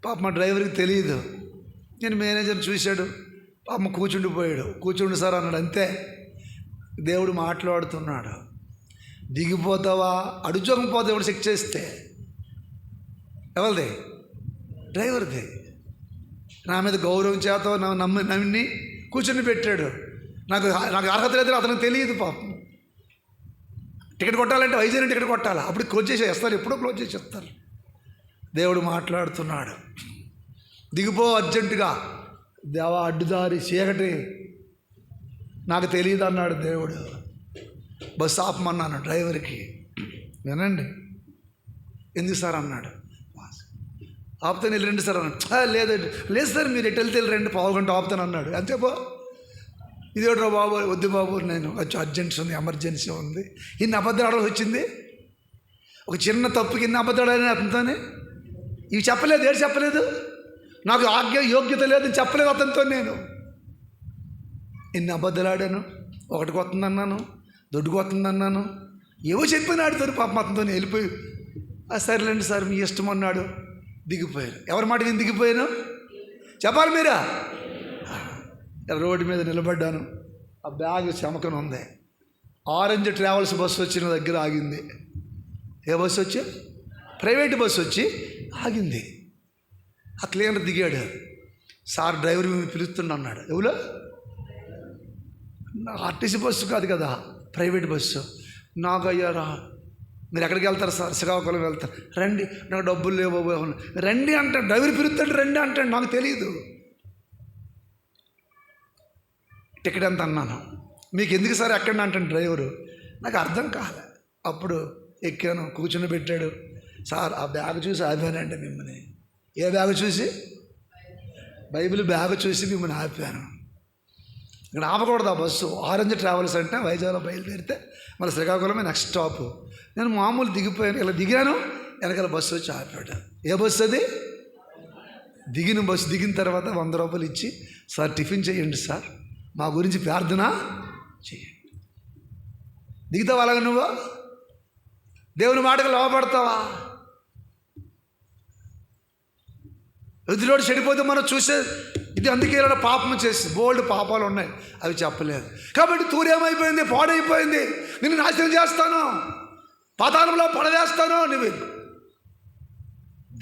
పాప మా డ్రైవర్కి తెలియదు. నేను మేనేజర్ చూశాడు, పాప కూర్చుండిపోయాడు. కూర్చుండి సార్ అన్నాడు. అంతే, దేవుడు మాట్లాడుతున్నాడు. దిగిపోతావా, అడుజోగం పోతే ఎవడు చెక్ చేస్తే ఎవరిది? డ్రైవర్ది. నా మీద గౌరవం చేత నమ్మి కూర్చొని పెట్టాడు. నాకు అర్హత లేదు, అతనికి తెలియదు. పాపం టికెట్ కొట్టాలంటే వైజాగ్ టికెట్ కొట్టాలి, అప్పుడు క్లోజ్ చేసేస్తారు, ఎప్పుడో క్లోజ్ చేసేస్తారు. దేవుడు మాట్లాడుతున్నాడు. దిగిపో అర్జెంటుగా. దేవా, అడ్డుదారి చీకటి, నాకు తెలియదు అన్నాడు దేవుడు. బస్సు ఆపమన్నాను డ్రైవర్కి. వినండి. ఎందుకు సార్ అన్నాడు. ఆపుతాను వెళ్ళి సార్ అన్నాడు. లేదు సార్, మీరు ఎటు వెళ్తే రండి, పావుగంట ఆపుతాను అన్నాడు. అంతేపో, ఇదేటో బాబు, వద్దు బాబు, నేను వచ్చి అర్జెన్సీ ఉంది, ఎమర్జెన్సీ ఉంది. ఇన్ని అబద్ధాలు వచ్చింది. ఒక చిన్న తప్పుకి ఇన్ని అబద్ధాలు అతనితోనే. ఇవి చెప్పలేదు, ఏడు చెప్పలేదు. నాకు యోగ్యత లేదని చెప్పలేదు అతనితో. నేను ఇన్ని అబద్ధాలు ఆడాను. ఒకటికి వస్తుందన్నాను, దొడ్డుకు వస్తుందన్నాను, ఏవో చెప్పిన ఆడుతారు. పాపం అతనితో వెళ్ళిపోయి, సరేలేండి సార్ మీ ఇష్టం అన్నాడు. దిగిపోయారు. ఎవరి మాట నేను దిగిపోయాను చెప్పాలి మీరా? రోడ్డు మీద నిలబడ్డాను. ఆ బ్యాగ్ చెమకను ఉంది. ఆరెంజ్ ట్రావెల్స్ బస్సు వచ్చిన దగ్గర ఆగింది. ఏ బస్సు వచ్చి? ప్రైవేట్ బస్సు వచ్చి ఆగింది. ఆ క్లీనర్ దిగాడు. సార్ డ్రైవర్ మేము పిలుస్తుండ అన్నాడు. ఎవరు? ఆర్టీసీ బస్సు కాదు కదా, ప్రైవేట్ బస్సు. నాకు అయ్యారా, మీరు ఎక్కడికి వెళ్తారు సార్? శ్రీకాకుళం వెళ్తారు. రండి, నాకు డబ్బులు లేవు. రండి అంటాడు డ్రైవర్, పిలుస్తాడు రండి అంటాడు. నాకు తెలియదు. టికెట్ ఎంత అన్నాను. మీకు ఎందుకు సార్ ఎక్కడ అంటాను డ్రైవరు. నాకు అర్థం కాలే. అప్పుడు ఎక్కాను, కూర్చుని పెట్టాడు. సార్ ఆ బ్యాగ్ చూసి ఆపానండి మిమ్మల్ని. ఏ బ్యాగ్ చూసి? బైబిల్ బ్యాగ్ చూసి మిమ్మల్ని ఆపాను. ఇక్కడ ఆపకూడదు ఆ బస్సు. ఆరెంజ్ ట్రావెల్స్ అంటే వైజాగ్లో బయలుదేరితే మళ్ళీ శ్రీకాకుళమే నెక్స్ట్ స్టాప్. నేను మామూలు దిగిపోయాను. ఇలా దిగాను, వెనకాల బస్సు వచ్చి ఆపాడు. ఏ బస్సు అది? దిగిన తర్వాత 100 రూపాయలు ఇచ్చి, సార్ టిఫిన్ చేయండి సార్, మా గురించి ప్రార్థన చేయండి. దిగుతావా అలాగ? నువ్వు దేవుని మాటకు లోపడతావా? ఎదురోడు చెడిపోతే మనం చూసే ఇది. అందుకే ఇలా పాపం చేసి బోల్డ్ పాపాలు ఉన్నాయి, అవి చెప్పలేదు. కాబట్టి తూరేమైపోయింది, పాడైపోయింది. నిన్ను నాశనం చేస్తాను, పాతాళంలో పడవేస్తాను. నువ్వు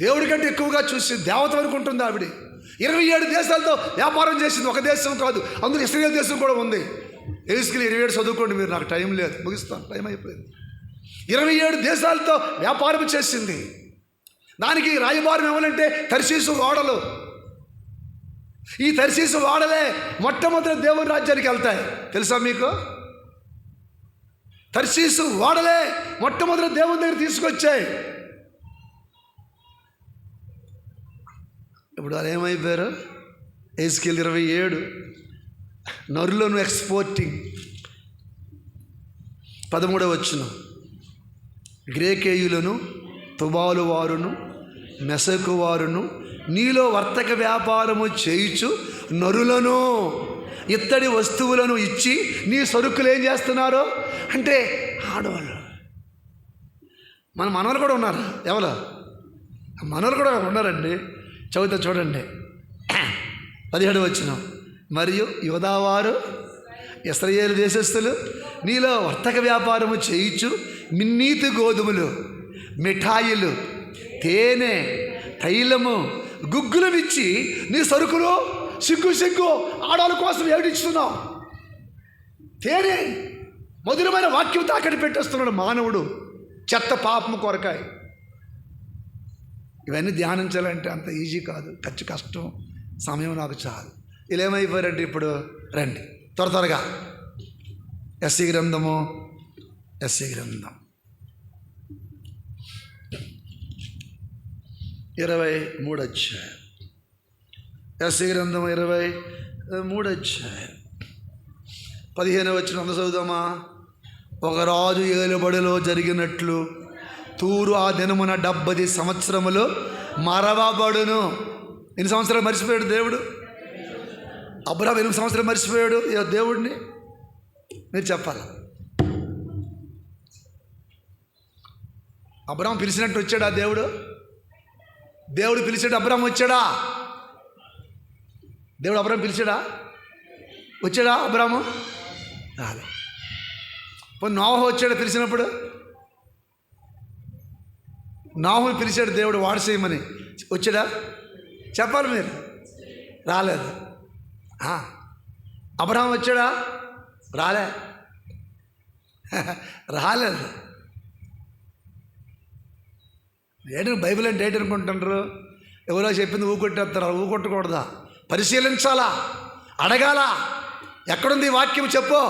దేవుడి కంటే ఎక్కువగా చూసి దేవత వరకు ఉంటుంది ఆవిడ. 27 దేశాలతో వ్యాపారం చేసింది, ఒక దేశం కాదు. అందులో ఇశ్రాయేల్ దేశం కూడా ఉంది. ఎహెజ్కేలు 27 చదువుకోండి మీరు, నాకు టైం లేదు, ముగిస్తాను, టైం అయిపోయింది. 27 దేశాలతో వ్యాపారం చేసింది. దానికి రాయబారం ఏమనంటే తర్షీసు ఓడలు. ఈ తర్షీసు ఓడలే మొట్టమొదటి దేవుని రాజ్యానికి వెళ్తాయి. తెలుసా మీకు? తర్షీసు ఓడలే మొట్టమొదటి దేవుని దగ్గర తీసుకొచ్చాయి. ఇప్పుడు వాళ్ళు ఏమైపోయారు? ఎహెజ్కేలు 27 నరులను ఎక్స్పోర్టింగ్. 13వ వచనం, గ్రేకేయులను, తుబాలు వారును, మెసకు వారును నీలో వర్తక వ్యాపారము చేయుచు నరులను, ఇత్తడి వస్తువులను ఇచ్చి నీ సరుకులు ఏం చేస్తున్నారు అంటే ఆడవాళ్ళు. మన మనవలు కూడా ఉన్నారు. ఎవరు? మనవలు కూడా ఉన్నారండి. చదువుతా చూడండి. 17వ వచనం, మరియు యూదావారు ఇశ్రాయేలు దేశస్థులు నీలో వర్తక వ్యాపారము చేయుచు మిన్నీతి గోధుమలు, మిఠాయిలు, తేనె, తైలము, గుగ్గులనిచ్చి నీ సరుకులు సిగ్గు ఆడవాళ్ళ కోసం ఏడిస్తున్నావు. తేనె, మధురమైన వాక్యం తాకడి పెట్టేస్తున్నాడు మానవుడు చెత్త పాపము కొరకాయ. ఇవన్నీ ధ్యానించాలంటే అంత ఈజీ కాదు, కష్టం, సమయం నాకు చాలు. ఇలా ఏమైపోయారంటే ఇప్పుడు రండి త్వరగా ఎస్సీ గ్రంథం 23 అధ్యాయం. ఎస్సీ గ్రంథం 23 అధ్యాయం 15వ వచనం అంత చదువుదామా? ఒక రాజు ఏలుబడిలో జరిగినట్లు తూరు ఆ దినమున 70 సంవత్సరములు మరవబడును. ఎన్ని సంవత్సరాలు మర్చిపోయాడు దేవుడు? అబ్రాహాము 8 సంవత్సరాలు మర్చిపోయాడు దేవుడిని. మీరు చెప్పాలి. అబ్రాహాం పిలిచినట్టు వచ్చాడా దేవుడు? దేవుడు పిలిచాడు, అబ్రాహాం వచ్చాడా? దేవుడు అబ్రాహాం పిలిచాడా? వచ్చాడా అబ్రాహాము? రాలే. పోనీ నోవహు వచ్చాడా పిలిచినప్పుడు? నోవహుని పిలిచాడు దేవుడు వాడు చేయమని, వచ్చాడా? చెప్పాలి మీరు. రాలేదు. అబ్రాహాం వచ్చాడా? రాలే. రాలేదు. ఏంటి బైబిల్ అంటే ఏంటి అనుకుంటున్నారు? ఎవరో చెప్పింది ఊకొట్టేస్తారా? ఊకొట్టకూడదా? పరిశీలించాలా, అడగాల. ఎక్కడుంది ఈ వాక్యం చెప్పు.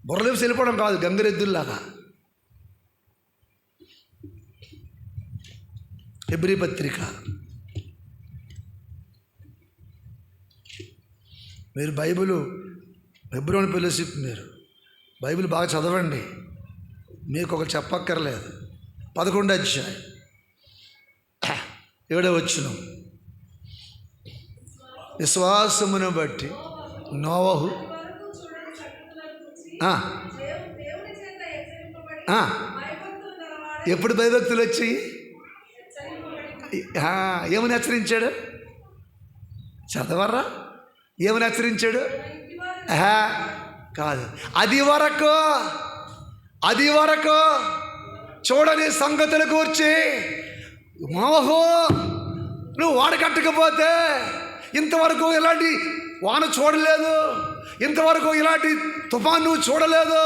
బుర్రలేసి వెళ్ళిపోవడం కాదు, గంగిరెద్దుల్లాగా. హెబ్రీ పత్రిక, మీరు బైబిలు హెబ్రోని పిలిచి మీరు బైబిల్ బాగా చదవండి, మీకు ఒక చెప్పక్కర్లేదు. 11వ అధ్యాయం 7వ వచనం. విశ్వాసమును బట్టి నోవహు ఎప్పుడు భయభక్తులు వచ్చి ఏమని హెచ్చరించాడు? చదవర్రా, ఏమని హెచ్చరించాడు? కాదు, అది వరకు చూడని సంగతుల కూర్చి, మోహో నువ్వు వాడకట్టకపోతే ఇంతవరకు ఇలాంటి వాన చూడలేదు, ఇంతవరకు ఇలాంటి తుఫాను నువ్వు చూడలేదు.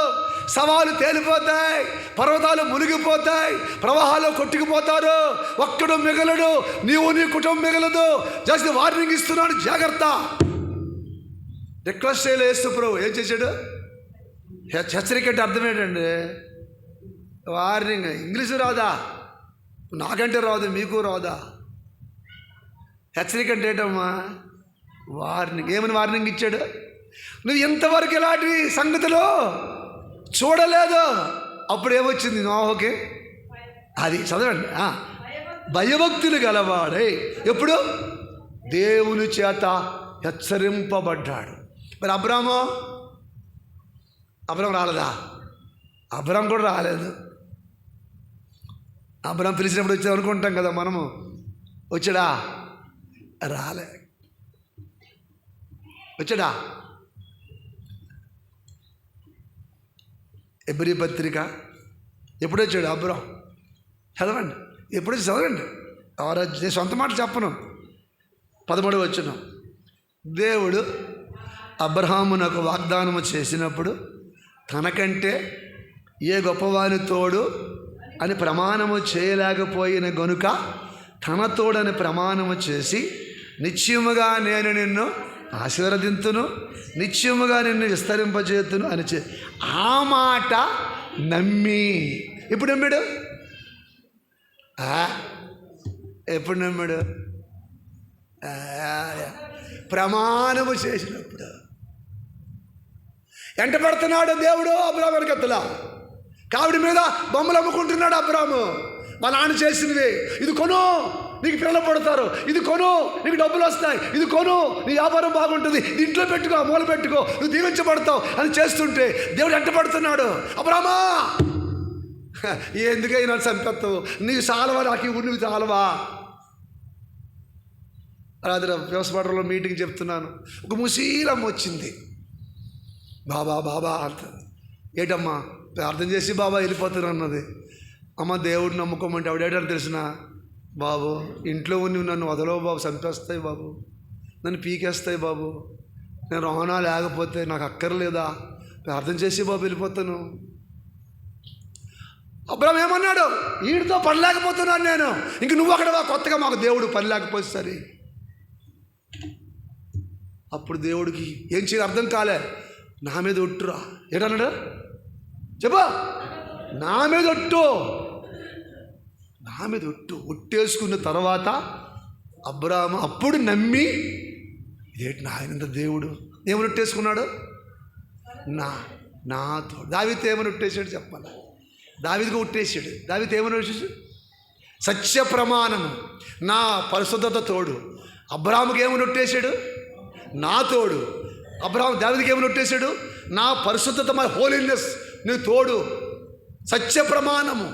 సవాలు తేలిపోతాయి, పర్వతాలు మునిగిపోతాయి, ప్రవాహాలు కొట్టుకుపోతారు, ఒక్కడు మిగలడు, నీవు నీ కుటుంబం మిగలదు. జస్ట్ వార్నింగ్ ఇస్తున్నాడు, జాగ్రత్త. రిక్వెస్ట్ చేయలే యేసు ప్రభు. ఏం చేశాడు? హెచ్చరిక అంటే అర్థం ఏంటండి? వార్నింగ్. ఇంగ్లీషు రాదా? నాకంటే రాదు, మీకు రాదా? హెచ్చరిక అంటే ఏంటమ్మా? వార్నింగ్. ఏమని వార్నింగ్ ఇచ్చాడు? నువ్వు ఎంతవరకు ఇలాంటి సంగతులు చూడలేదు. అప్పుడు ఏమొచ్చింది నోహకి? అది చదవండి. భయభక్తులు గలవాడై ఎప్పుడు దేవుని చేత హెచ్చరింపబడ్డాడు. మరి అబ్రాము రాలేదా? అబ్రాం కూడా రాలేదు. అబ్రాం పిలిచినప్పుడు వచ్చాడు అనుకుంటాం కదా మనము. వచ్చాడా? రాలే. వచ్చాడా? హెబ్రీ పత్రిక ఎప్పుడు వచ్చాడు అబ్రాం? చదవండి, ఎప్పుడు వచ్చి చదవండి. నేను సొంత మాట చెప్పను. 13వ వచనం. దేవుడు అబ్రహామునకు వాగ్దానము చేసినప్పుడు తనకంటే ఏ గొప్పవాని తోడు అని ప్రమాణము చేయలేకపోయిన గనుక తన తోడని ప్రమాణము చేసి, నిశ్చయముగా నేను నిన్ను ఆశీర్వదింతును, నిశ్చయముగా నిన్ను విస్తరింపజేతును అని ఆ మాట నమ్మి. ఎప్పుడు నమ్మాడు? ఎప్పుడు నమ్మాడు? ప్రమాణము చేసినప్పుడు. ఎంట పెడుతున్నాడు దేవుడు అబ్రాము వెనకత్తల. కావిడి మీద బొమ్మలు అమ్ముకుంటున్నాడు అబ్రాము. మా నాన్న చేసినవి, ఇది కొను, నీకు పిల్లలు పడతారు, ఇది కొను, నీకు డబ్బులు వస్తాయి, ఇది కొను, నీ వ్యాపారం బాగుంటుంది, ఇది ఇంట్లో పెట్టుకో, మూల పెట్టుకో, నువ్వు దీవించబడతావు అని చేస్తుంటే దేవుడు ఎంట పడుతున్నాడు. అబ్రామా, ఎందుకైనా చంపెత్తావు, నీకు చాలవా, నాకు ఈ ఊరిని చాలవా? రాత్రి వ్యవసాయలో మీటింగ్ చెప్తున్నాను. ఒక ముసీలమ్మ వచ్చింది. బాబా అంత. ఏటమ్మా? ప్రార్థన చేసి బాబా వెళ్ళిపోతాను అన్నది. అమ్మ దేవుడిని నమ్ముకోమంటే ఆవిడేటని తెలిసిన, బాబు ఇంట్లో ఉన్ని నన్ను వదలవు బాబు, చంపేస్తాయి బాబు, నన్ను పీకేస్తాయి బాబు, నేను రానా లేకపోతే నాకు అక్కర్లేదా, ప్రార్థన చేసి బాబు వెళ్ళిపోతాను. అబ్రాం ఏమన్నాడు? వీడితో పని లేకపోతున్నాను నేను, ఇంక నువ్వు అక్కడ కొత్తగా మాకు దేవుడు పని లేకపోతే సరే. అప్పుడు దేవుడికి ఏం చేయాలి అర్థం కాలే. నా మీద ఒట్టురా. ఏంటన్నాడు? చెప్పా, నా మీద ఒట్టు, నా మీద ఒట్టేసుకున్న తర్వాత అబ్రాము అప్పుడు నమ్మి, ఇదేంటి నాయనంత దేవుడు ఏమని ఒట్టేసుకున్నాడు? నాతో. దావీదు ఏమని ఒట్టేసాడు చెప్పాలి. దావీదుగా ఒట్టేసాడు. దావీదు ఏమని ఒట్టేసాడు? సత్య ప్రమాణము, నా పరిశుద్ధత తోడు. అబ్రాముకి ఏమని ఒట్టేశాడు? నా తోడు. దావీదుకి ఏమని ఒట్టేశాడు? నా పరిశుద్ధత, మై హోలీనెస్ నీ తోడు. సత్య ప్రమాణము.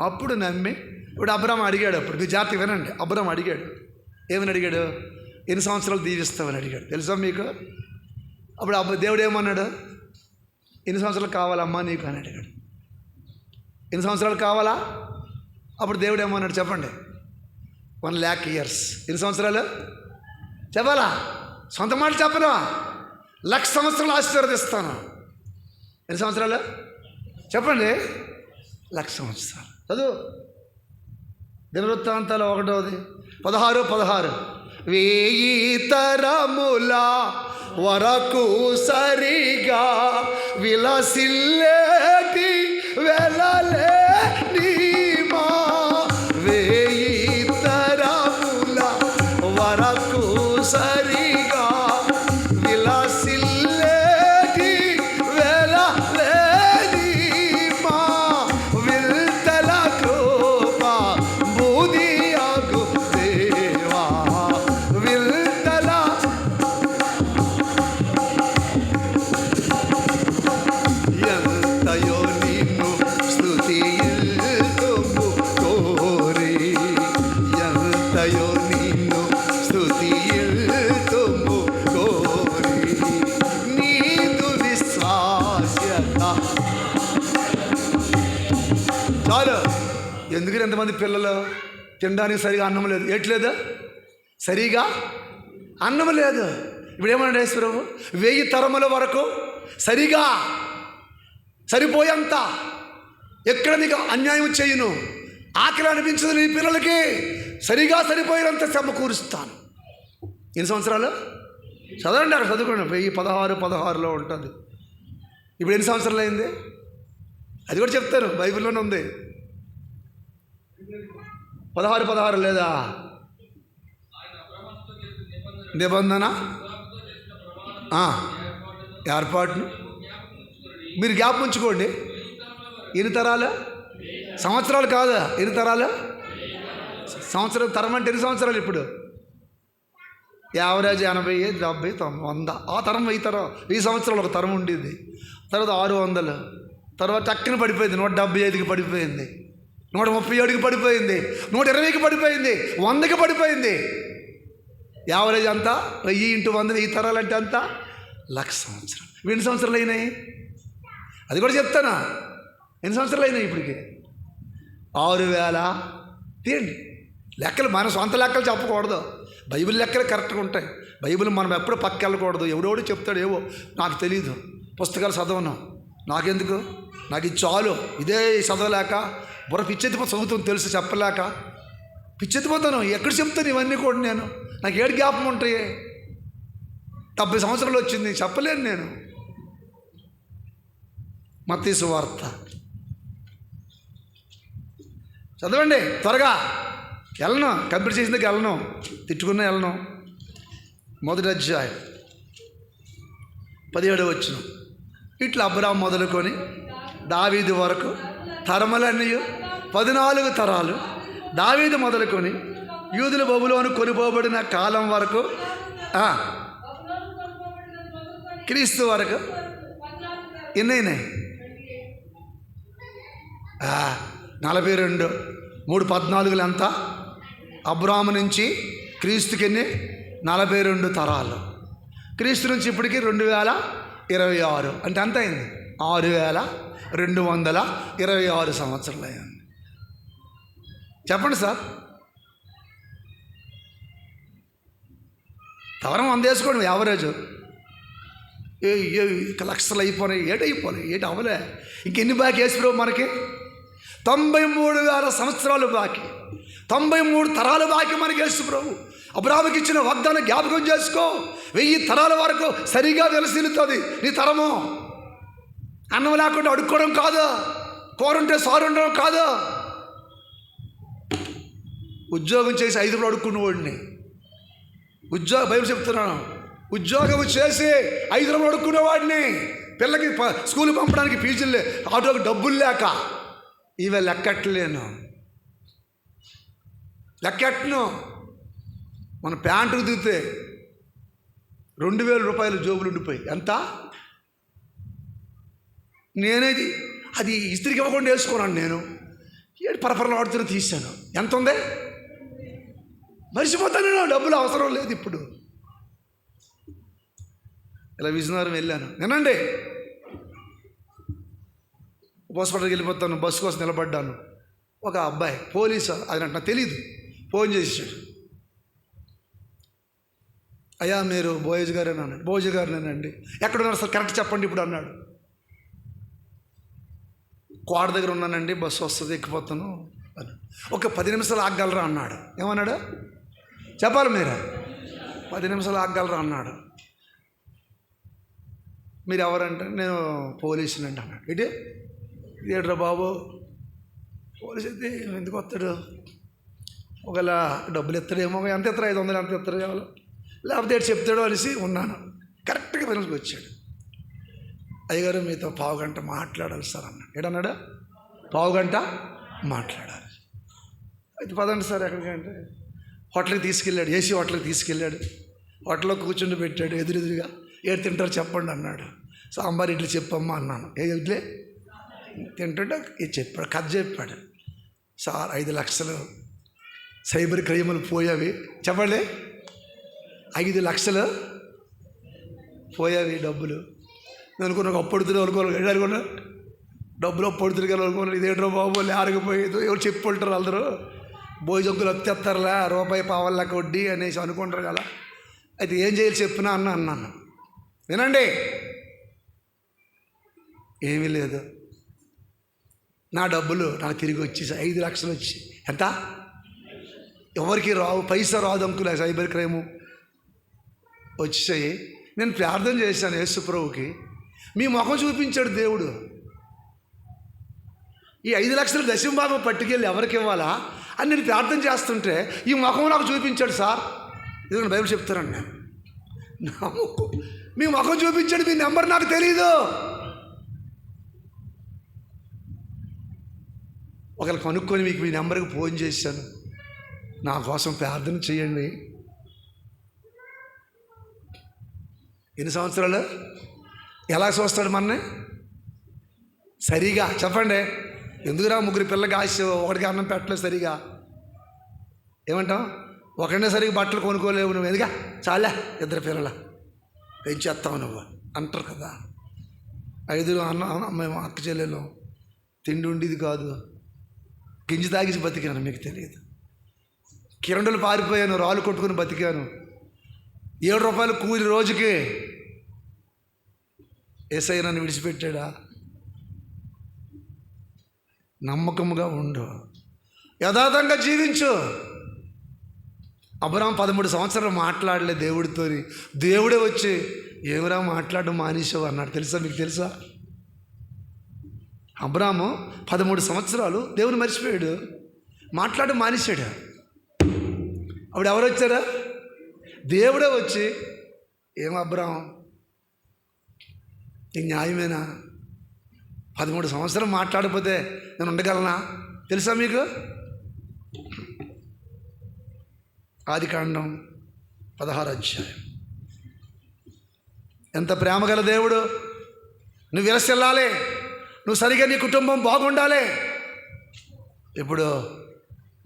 అప్పుడు నమ్మి, ఇప్పుడు అబ్రాం అడిగాడు. అప్పుడు మీ జాగ్రత్తగా వినండి. అబ్రాం అడిగాడు. ఏమని అడిగాడు? ఎన్ని సంవత్సరాలు దీవిస్తామని అడిగాడు. తెలుసా మీకు? అప్పుడు దేవుడు ఏమన్నాడు? ఎన్ని సంవత్సరాలు కావాలమ్మా నీకు అని అడిగాడు. ఎన్ని సంవత్సరాలు కావాలా? అప్పుడు దేవుడు ఏమన్నాడు చెప్పండి? 1,00,000 years. ఎన్ని సంవత్సరాలు చెప్పాలా? సొంత మాట చెప్పను. 1,00,000 సంవత్సరాలు ఆశీర్వదిస్తాను. ఎన్ని సంవత్సరాలు చెప్పండి? 1,00,000 సంవత్సరాలు. చదువు దినవృత్తాంతాలు 1:16. 1000 తరముల వరకు సరిగా విలసిల్లేటి వెలలే నీమా. 1000 తరముల వరకు సరిగా విలసిల్లేటి వెలలే నీమా. విల్తల కృప బూదియాగు దేవా. విల్తల ఎంతయో నిన్ను స్తుతిల్తుము కోరి. ఎంతయో నిన్ను స్తుతిల్తుము కోరి. నీదు విశ్వాస్యత చాలు. ఎందుకని ఎంతమంది పిల్లలు తినడానికి సరిగా అన్నం లేదు? ఏట్లేదు? సరిగా అన్నం లేదు. ఇప్పుడు ఏమన్నాడు యేసుప్రభు? 1000 తరముల వరకు సరిగా సరిపోయేంత ఎక్కడ నీకు అన్యాయం చేయను, ఆకలి అనిపించదు నీ పిల్లలకి, సరిగా సరిపోయేంత సమకూరుస్తాను. ఎన్ని సంవత్సరాలు చదవండి, అక్కడ చదువుకోండి. 1016 ఉంటుంది. ఇప్పుడు ఎన్ని సంవత్సరాలు అయింది? అది కూడా చెప్తాను, బైబిల్లోనే ఉంది. 16 లేదా? నిబంధన ఏర్పాటును మీరు జ్ఞాపకం ఉంచుకోండి. ఎన్ని తరాలు? సంవత్సరాలు కాదా? ఎన్ని తరాలు? సంవత్సరం. తరం అంటే ఎన్ని సంవత్సరాలు? ఇప్పుడు యావరేజ్ 80, 70, 90, 100. ఆ తరం 1000 సంవత్సరాలు ఒక తరం ఉండేది. తర్వాత 600, తర్వాత టక్కున పడిపోయింది. 175కి పడిపోయింది, 137కి పడిపోయింది, 120కి పడిపోయింది, 100కి పడిపోయింది. యావరేజ్ అంతా 1000 × 100, 1000 తరాలు అంటే అంతా 1,00,000 సంవత్సరాలు. ఎన్ని సంవత్సరాలు అయినాయి? అది కూడా చెప్తానా? ఎన్ని సంవత్సరాలు అయినాయి ఇప్పటికి? 6000. తీయండి లెక్కలు. మన సొంత లెక్కలు చెప్పకూడదు. బైబిల్ లెక్కలు కరెక్ట్గా ఉంటాయి. బైబిల్ మనం ఎప్పుడు పక్క వెళ్ళకూడదు. ఎవడోడు చెప్తాడు ఏవో, నాకు తెలీదు, పుస్తకాలు చదవను, నాకెందుకు, నాకు ఇది చాలు, ఇదే చదవలేక బుర్ర పిచ్చెత్తిపో చదువుతుంది తెలుసు చెప్పలేక పిచ్చెత్తిపోతాను. ఎక్కడ చెప్తాను ఇవన్నీ కూడా నేను? నాకు ఏడు జ్ఞాపకం ఉంటాయి. 70 సంవత్సరాలు వచ్చింది, చెప్పలేను నేను. మత్తయి సువార్త చదవండి త్వరగా. వెళ్ళను, కంప్లీట్ చేసిన దగ్గర వెళ్ళను, తిట్టుకున్నా వెళ్ళను. 1వ అధ్యాయం 17వ వచనం. ఇట్లా అబ్రాహాము మొదలుకొని దావీదు వరకు తరములన్నీ 14 తరాలు. దావీదు మొదలుకొని యూదుల బబులోను కొనిపోబడిన కాలం వరకు, క్రీస్తు వరకు ఎన్నైనాయి? 42. 3 14 ఎంత? అబ్రాహాము నుంచి క్రీస్తుకి ఎన్ని? 42 తరాలు. క్రీస్తు నుంచి ఇప్పటికి 2026 అంటే ఎంత అయింది? 6226 సంవత్సరాలు అయింది. చెప్పండి సార్. తవరం 100 వేసుకోండి యావరేజ్. లక్షలు అయిపోయినాయి, ఏటి అవ్వలే. ఇంకెన్ని బాకీ యేసుప్రభు మనకి? 93,000 సంవత్సరాలు బాకీ, 93 తరాలు బాకీ మనకి యేసుప్రభు. అబ్రాహాముకి ఇచ్చిన వాగ్దానం జ్ఞాపకం చేసుకో. 1000 తరాల వరకు సరిగా వెలసిల్లుతుంది నీ తరము. అన్నం లేకుండా అడుక్కోవడం కాదు, కూరంటే సారు ఉండడం కాదు. ఉద్యోగం చేసి 5 రూపాయలు అడుక్కున్నవాడిని, బైబిల్ చెప్తున్నాను, ఉద్యోగం చేసి 5 రూపాయలు అడుక్కునేవాడిని, పిల్లకి స్కూల్ పంపడానికి ఫీజులు, ఆటోకి డబ్బులు లేక. ఇవే లెక్కట్లేను. మన ప్యాంటుకు దిగితే 2,000 జోబులు ఉండిపోయి. ఎంత? నేనేది అది ఇస్త్రీకి ఇవ్వకుండా వేసుకున్నాను. నేను ఏడు పరపరలు ఆడుతున్నా తీశాను. ఎంత ఉంది? మర్చిపోతాను నేను, డబ్బులు అవసరం లేదు ఇప్పుడు. ఇలా విజయనగరం వెళ్ళాను. నేనండి హాస్పిటల్కి వెళ్ళిపోతాను, బస్సు కోసం నిలబడ్డాను. ఒక అబ్బాయి పోలీసు, అది నాకు తెలీదు, ఫోన్ చేసాడు. అయ్యా మీరు బోయజ్ గారేనా అన్నాడు. బోయజ్ గారేనండి. ఎక్కడున్నారు సార్ కరెక్ట్ చెప్పండి ఇప్పుడు అన్నాడు. కోడ దగ్గర ఉన్నానండి, బస్సు వస్తుంది ఎక్కిపోతాను అని. ఒక 10 నిమిషాలు ఆగగలరా అన్నాడు. ఏమన్నాడు చెప్పాలి మీరు? 10 నిమిషాలు ఆగగలరా అన్నాడు. మీరు ఎవరంటే నేను పోలీసునండి అన్నాడు. ఇదేట్రా బాబు, పోలీసు అయితే ఎందుకు వస్తాడు? ఒకవేళ డబ్బులు ఎత్తాడేమో, ఎంత ఎత్తారు? 500 ఎంత ఎత్తారు కావాలి, లేకపోతే ఏడు చెప్తాడు అనేసి ఉన్నాను. కరెక్ట్గా పనికి వచ్చాడు. అయ్యగారు మీతో 1/2 గంట మాట్లాడాలి సార్ అన్నాడు. ఏడన్నాడు? 1/2 గంట మాట్లాడాలి. అయితే పదండి సార్ ఎక్కడికంటే హోటల్కి తీసుకెళ్ళాడు. ఏసీ హోటల్కి తీసుకెళ్ళాడు. హోటల్లో కూర్చుండి పెట్టాడు. ఎదురుగా ఏడు తింటారు చెప్పండి అన్నాడు. సాంబార్ ఇడ్లీ చెప్పమ్మా అన్నాను. ఏ ఇడ్లీ తింటుంటే ఇది చెప్పాడు, కథ చెప్పాడు. సార్ 5 లక్షలు సైబర్ క్రైములు పోయావి. చెప్పండి, 5 లక్షలు పోయావి డబ్బులు. నేను అనుకున్నా అప్పుడు అనుకున్నా డబ్బులు అప్పుడు అనుకున్నాను. ఇదేంటో బాబు ఆరగిపోయేది, ఎవరు చెప్పుకుంటారు అందరూ, భోజంకులు వచ్చేస్తారులే రూపాయి పావల్లాక వడ్డీ అనేసి అనుకుంటారు కదా. అయితే ఏం చేయాలి చెప్పినా అన్నాను. వినండి, ఏమీ లేదు, నా డబ్బులు నాకు తిరిగి వచ్చేసి 5 లక్షలు వచ్చి ఎంత? ఎవరికి రావు, పైసా రాదు అంకులే, సైబర్ క్రైము వచ్చాయి. నేను ప్రార్థన చేశాను యేసు ప్రభువుకి, మీ ముఖం చూపించాడు దేవుడు. ఈ 5 లక్షల దశంభాగం పట్టుకెళ్ళి ఎవరికి ఇవ్వాలా అని నేను ప్రార్థన చేస్తుంటే ఈ ముఖం నాకు చూపించాడు సార్. ఇది బైబిల్ చెప్తానండి నేను. మీ ముఖం చూపించాడు, మీ నెంబర్ నాకు తెలీదు. ఒకరికి కనుక్కొని మీకు మీ నెంబర్కి ఫోన్ చేశాను, నా కోసం ప్రార్థన చేయండి. ఎన్ని సంవత్సరాలు? ఎలా చూస్తాడు మనని? సరిగా చెప్పండి. ఎందుకురా 3 పిల్లలకి ఆశ, ఒకటికి అన్నం పెట్టలేదు సరిగా. ఏమంటాం? ఒకరినే సరిగా బట్టలు కొనుక్కోలేవు నువ్వు, ఎందుగా చాలా 2 పిల్లల పెంచేస్తావు నువ్వు అంటారు కదా. 5 మేము అక్క చెల్లెలు, తిండి ఉండేది కాదు, గింజి తాగిసి బతికాను, మీకు తెలియదు. కిరండలు పారిపోయాను, రాళ్ళు కొట్టుకుని బతికాను. 7 రూపాయలు కూలి రోజుకి. యేసయ్య నన్ను విడిచిపెట్టాడా? నమ్మకముగా ఉండు, యథార్థంగా జీవించు. అబ్రాహాము 13 సంవత్సరాలు మాట్లాడలే దేవుడితో. దేవుడే వచ్చి ఏమిరా మాట్లాడడం మానేసావు అన్నాడు. తెలుసా? మీకు తెలుసా? అబ్రాహాము 13 సంవత్సరాలు దేవుని మర్చిపోయాడు, మాట్లాడడం మానేశాడు. అప్పుడు ఎవరు వచ్చారా? దేవుడే వచ్చి, ఏం అబ్రాహాము నీకు న్యాయమేనా? 13 సంవత్సరాలు మాట్లాడకపోతే నేను ఉండగలనా? తెలుసా మీకు? ఆదికాండం 16వ అధ్యాయం. ఎంత ప్రేమ గల దేవుడు! నువ్వు విలసిల్లాలి, నువ్వు సరిగా నీ కుటుంబం బాగుండాలి. ఇప్పుడు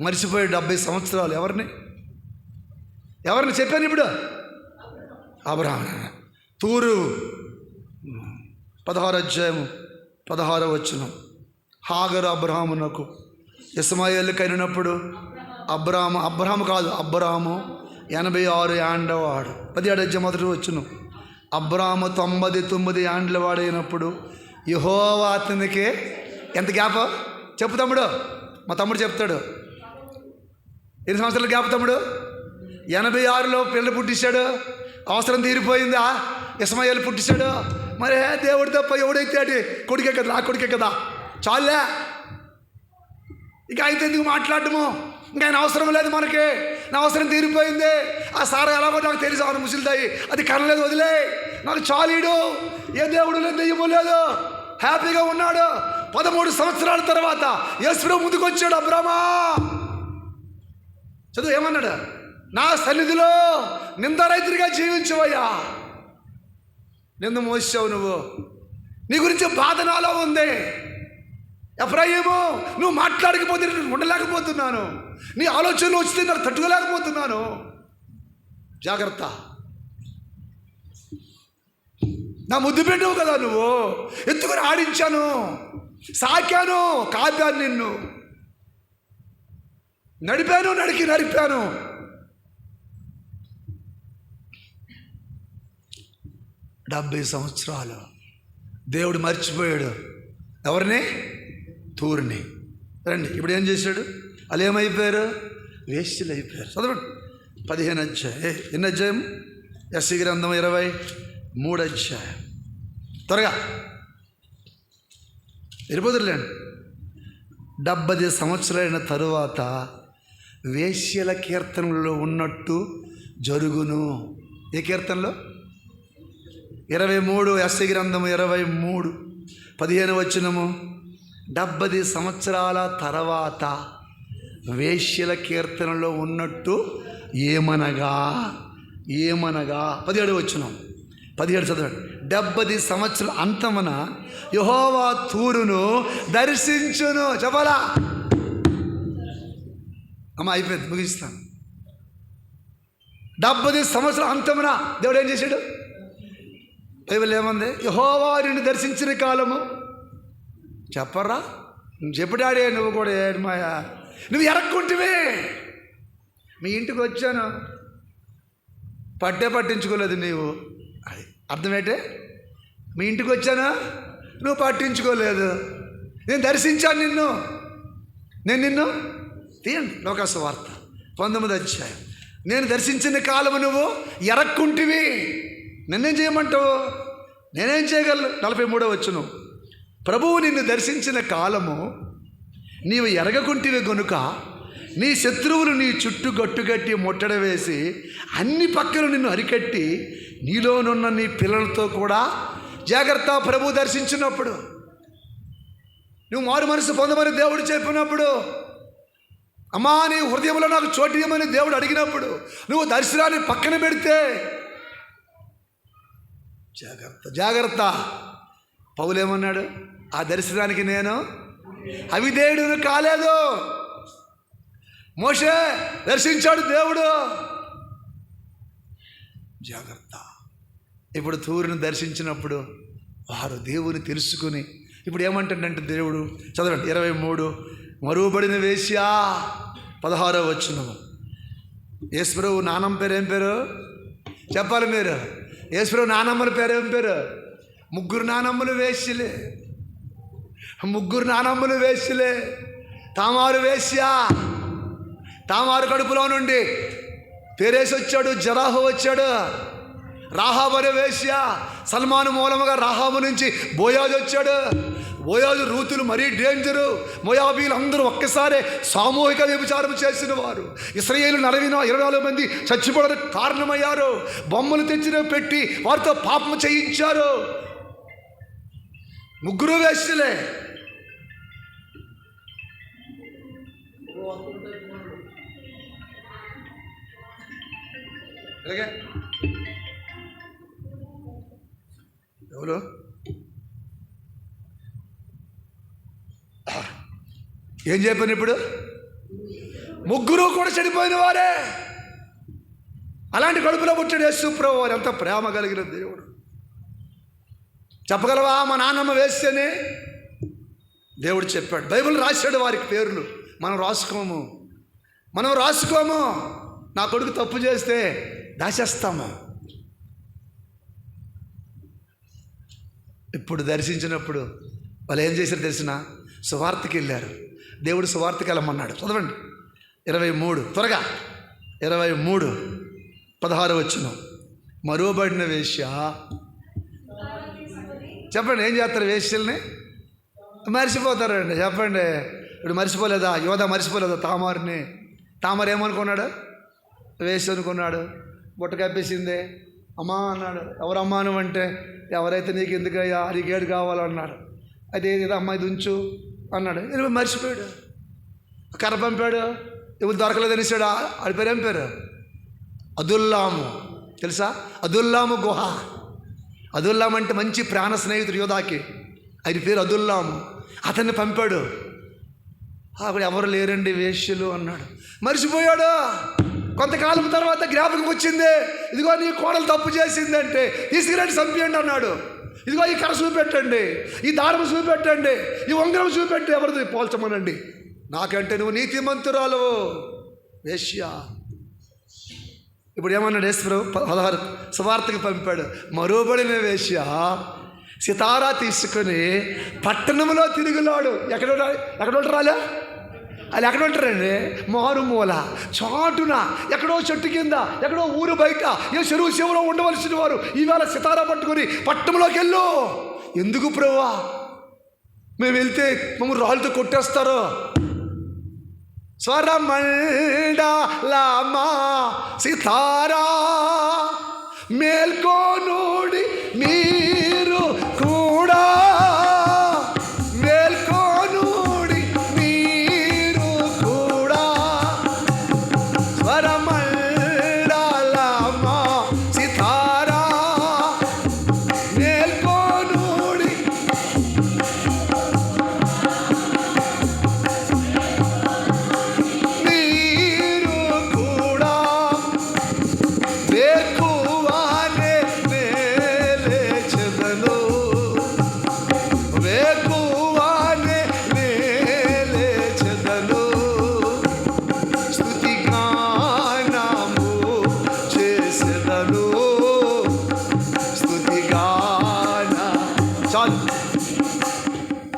మర్చిపోయి 70 సంవత్సరాలు ఎవరిని చెప్పాను ఇప్పుడు? అబ్రాహాము. తూరు 16వ అధ్యాయము 16వ వచనం. హాగరు అబ్రాహామునకు ఇస్మాయేలు కనినప్పుడు అబ్రాహాము కాదు, అబ్రాహాము 86 ఏండ్లవాడు. 17వ అధ్యాయం 1వ వచనం. అబ్రాహాము 99 ఏండ్లవాడు అయినప్పుడు యెహోవా అతనికి ఎంత గ్యాప్? చెప్పు తమ్ముడు, మా తమ్ముడు చెప్తాడు. ఎన్ని సంవత్సరాల గ్యాప్ తమ్ముడు? 86లో పిల్లలు పుట్టించాడు. అవసరం తీరిపోయిందా? ఇస్మాయేలు పుట్టించాడు. మరి దేవుడు తప్ప ఎవడైతే అది కొడుకే కదా, నా కొడుకే కదా, చాలే ఇక అయితే ఎందుకు మాట్లాడము? ఇంకా ఆయన అవసరం లేదు మనకి, నా అవసరం తీరిపోయింది. ఆ సారా ఎలాగో నాకు తెలుసు, అవును ముసిలిదాయి, అది కనలేదు, వదిలే, నాకు చాలీడు. ఏ దేవుడు లేదు, దెయ్యము లేదు, హ్యాపీగా ఉన్నాడు. 13 సంవత్సరాల తర్వాత యేసు ముందుకు వచ్చాడు. అబ్రామా చదువు ఏమన్నాడు? నా సన్నిధిలో నిందారైతుడిగా జీవించవయ్యా. నిన్ను మోసావు నువ్వు. నీ గురించి బాధ నాలో ఉంది. ఎఫ్రాయిము, నువ్వు మాట్లాడకపోతే నేను ఉండలేకపోతున్నాను. నీ ఆలోచనలు వచ్చితే నాకు తట్టుకోలేకపోతున్నాను. జాగ్రత్త. నా ముద్దు పెట్టావు కదా నువ్వు. ఎత్తుకొని ఆడించాను, సాకాను, కాపాను, నిన్ను నడిపాను, నడిపాను. డెబ్బై సంవత్సరాలు దేవుడు మర్చిపోయాడు. ఎవరిని? తూరుని. రండి, ఇప్పుడు ఏం చేశాడు? వాళ్ళు ఏమైపోయారు? వేశ్యలు అయిపోయారు. చదవండి 15 అధ్యాయం. ఎన్ని అధ్యాయం? ఎస్సీ గ్రంథం 23 అధ్యాయం. త్వరగా వెళ్ళిపోతులేండి. 70 సంవత్సరాలైన తరువాత వేశ్యల కీర్తనలో ఉన్నట్టు జరుగును. ఏ కీర్తనలో? 23 ఎస్సీ గ్రంథము 23 15 వచనము. 70 సంవత్సరాల తర్వాత వేశ్యల కీర్తనలో ఉన్నట్టు ఏమనగా 17 వచనం. 17 చదవండి. 70 సంవత్సరాల అంతమున యెహోవా తూరును దర్శించును. చెప్పాలా అమ్మ? అయిపోయింది, ముగిస్తాను. 70 సంవత్సరాల అంతమున దేవుడు ఏం చేశాడు? బైబిల్ ఏమంది? యెహోవా నిన్ను దర్శించిన కాలము. చెప్పరా? చెప్పుడాడే నువ్వు కూడా. ఏమాయా నువ్వు ఎరక్కుంటివే. మీ ఇంటికి వచ్చాను, పట్టించుకోలేదు నీవు. అది అర్థమేంటే? మీ ఇంటికి వచ్చానా, నువ్వు పట్టించుకోలేదు. నేను దర్శించాను నిన్ను. తీయండి లోకాసు వార్త 19 అధ్యాయం. నేను దర్శించిన కాలము నువ్వు ఎరక్కుంటివి. నన్నేం చేయమంటావు? నేనేం చేయగలను? 43 వచనం. ప్రభువు నిన్ను దర్శించిన కాలము నీవు ఎరగకుంటివి గనుక నీ శత్రువులు నీ చుట్టూ గట్టుగట్టి ముట్టడ వేసి అన్ని పక్కలు నిన్ను అరికట్టి నీలోనున్న నీ పిల్లలతో కూడా జాగ్రత్త. ప్రభు దర్శించినప్పుడు, నువ్వు మారు మనసు పొందమని దేవుడు చెప్పినప్పుడు, అమ్మా నీ హృదయంలో నాకు చోటు ఇవ్వమని దేవుడు అడిగినప్పుడు, నువ్వు దర్శనాన్ని పక్కన పెడితే జాగ్రత్త. పౌలేమన్నాడు? ఆ దర్శనానికి నేను అవిధేయుడును కాలేదు. మోషే దర్శించాడు దేవుడు. జాగ్రత్త. ఇప్పుడు తూరుని దర్శించినప్పుడు వారు దేవుని తెలుసుకుని ఇప్పుడు ఏమంటాడంటే దేవుడు, చదవండి 23 మరువబడిన వేశ్య 16వ వచనం. యేసుప్రభు నానమ్మ పేరు ఏం పేరు చెప్పాలి మీరు? యేసుప్రభు నానమ్మల పేరు ఏం పేరు? 3 నానమ్మలు వేశ్యలే. 3 నానమ్మలు వేశ్యలే. తామారు వేశ్య. తామారు కడుపులో నుండి పేరేసి వచ్చాడు, జరాహు వచ్చాడు. రాహాబు అనే వేశ్య. సల్మాను మూలముగా రాహాబు నుంచి బోయాజు వచ్చాడు. బోయాజు రూతులు మరీ డేంజరు. మోయాబీలు అందరూ ఒక్కసారే సామూహిక వ్యభిచారం చేసిన వారు. ఇశ్రాయేలు 24 మంది చచ్చిపోవడానికి కారణమయ్యారు. బొమ్మలు తెచ్చిన పెట్టి వారితో పాపం చేయించారు. 3 వేశ్యలే. ఎవరు? ఏం చెప్పాను ఇప్పుడు? 3 కూడా చెడిపోయిన వారే. అలాంటి కడుపులో పుట్టాడు యేసు ప్రభువు. వారు ఎంత ప్రేమ కలిగిన దేవుడు. చెప్పగలవా? మా నాన్నమ్మ వేస్తేనే దేవుడు చెప్పాడు. బైబిల్ రాశాడు వారికి పేర్లు. మనం రాసుకోము. నా కొడుకు తప్పు చేస్తే దాచేస్తాము. ఇప్పుడు దర్శించినప్పుడు వాళ్ళు ఏం చేశారు తెలిసిన? సువార్తకి వెళ్ళారు. దేవుడు సువార్తకి వెళ్ళమన్నాడు. చదవండి 23 త్వరగా. 23 16 వచనం. మరువబడిన వేశ్య. చెప్పండి, ఏం చేస్తారు వేశ్యల్ని? మర్చిపోతారండి. చెప్పండి, ఇప్పుడు మర్చిపోలేదా? యోధ మర్చిపోలేదా తామారుని? తామారు ఏమనుకున్నాడు? వేశ్య అనుకున్నాడు. బుట్ట కప్పేసిందే. అమ్మా అన్నాడు. ఎవరమ్మా నువ్వంటే, ఎవరైతే నీకు ఎందుకయ్యా, నీకేడు కావాలన్నాడు. అయితే ఏదో అమ్మాయి దుంచు అన్నాడు. నేను మర్చిపోయాడు. కర్ర పంపాడు. ఎవరు దొరకలేదనిసాడు. ఆడి పేరు ఏం పేరు? అదుల్లాము. తెలుసా? అదుల్లాము గుహ. అదుల్లాం అంటే మంచి ప్రాణ స్నేహితుడు యోధాకి, ఆయన పేరు అదుల్లాము. అతన్ని పంపాడు. అక్కడ ఎవరు లేరండి వేశ్యలు అన్నాడు. మర్చిపోయాడు. కొంతకాలం తర్వాత జ్ఞాపకం వచ్చింది, ఇదిగో నీ కోడలు తప్పు చేసిందంటే తీసుకురండి చంపేయండి అన్నాడు. ఇదిగో ఈ కర చూపెట్టండి, ఈ దారం చూపెట్టండి, ఈ ఉంగరం చూపెట్టి ఎవరిది పోల్చమనండి, నాకంటే నువ్వు నీతిమంతురాలు వేశ్య. ఇప్పుడు ఏమన్నాడు యేసుప్రభు 16 సువార్తకి పంపాడు. మరోబడిన వేశ్య సితారా తీసుకుని పట్టణంలో తిరుగులాడు. ఎక్కడ ఉంటారా? అది ఎక్కడ ఉంటారండి? మారుమూల చాటున ఎక్కడో చెట్టు కింద, ఎక్కడో ఊరు బయట, ఏ చెరువు చెవులో ఉండవలసిన వారు ఈవేళ సితారా పట్టుకొని పట్టణంలోకి వెళ్ళు. ఎందుకు ప్రభువా? మేము వెళ్తే మమ్మల్ని రాళ్ళతో కొట్టేస్తారు. స్వరమండలమా సితారా మేల్కోనుడి మీరు కూడా, మేల్కోనుడి మీరు కూడా. స్వరమండలమా సితారా మేల్కోనుడి.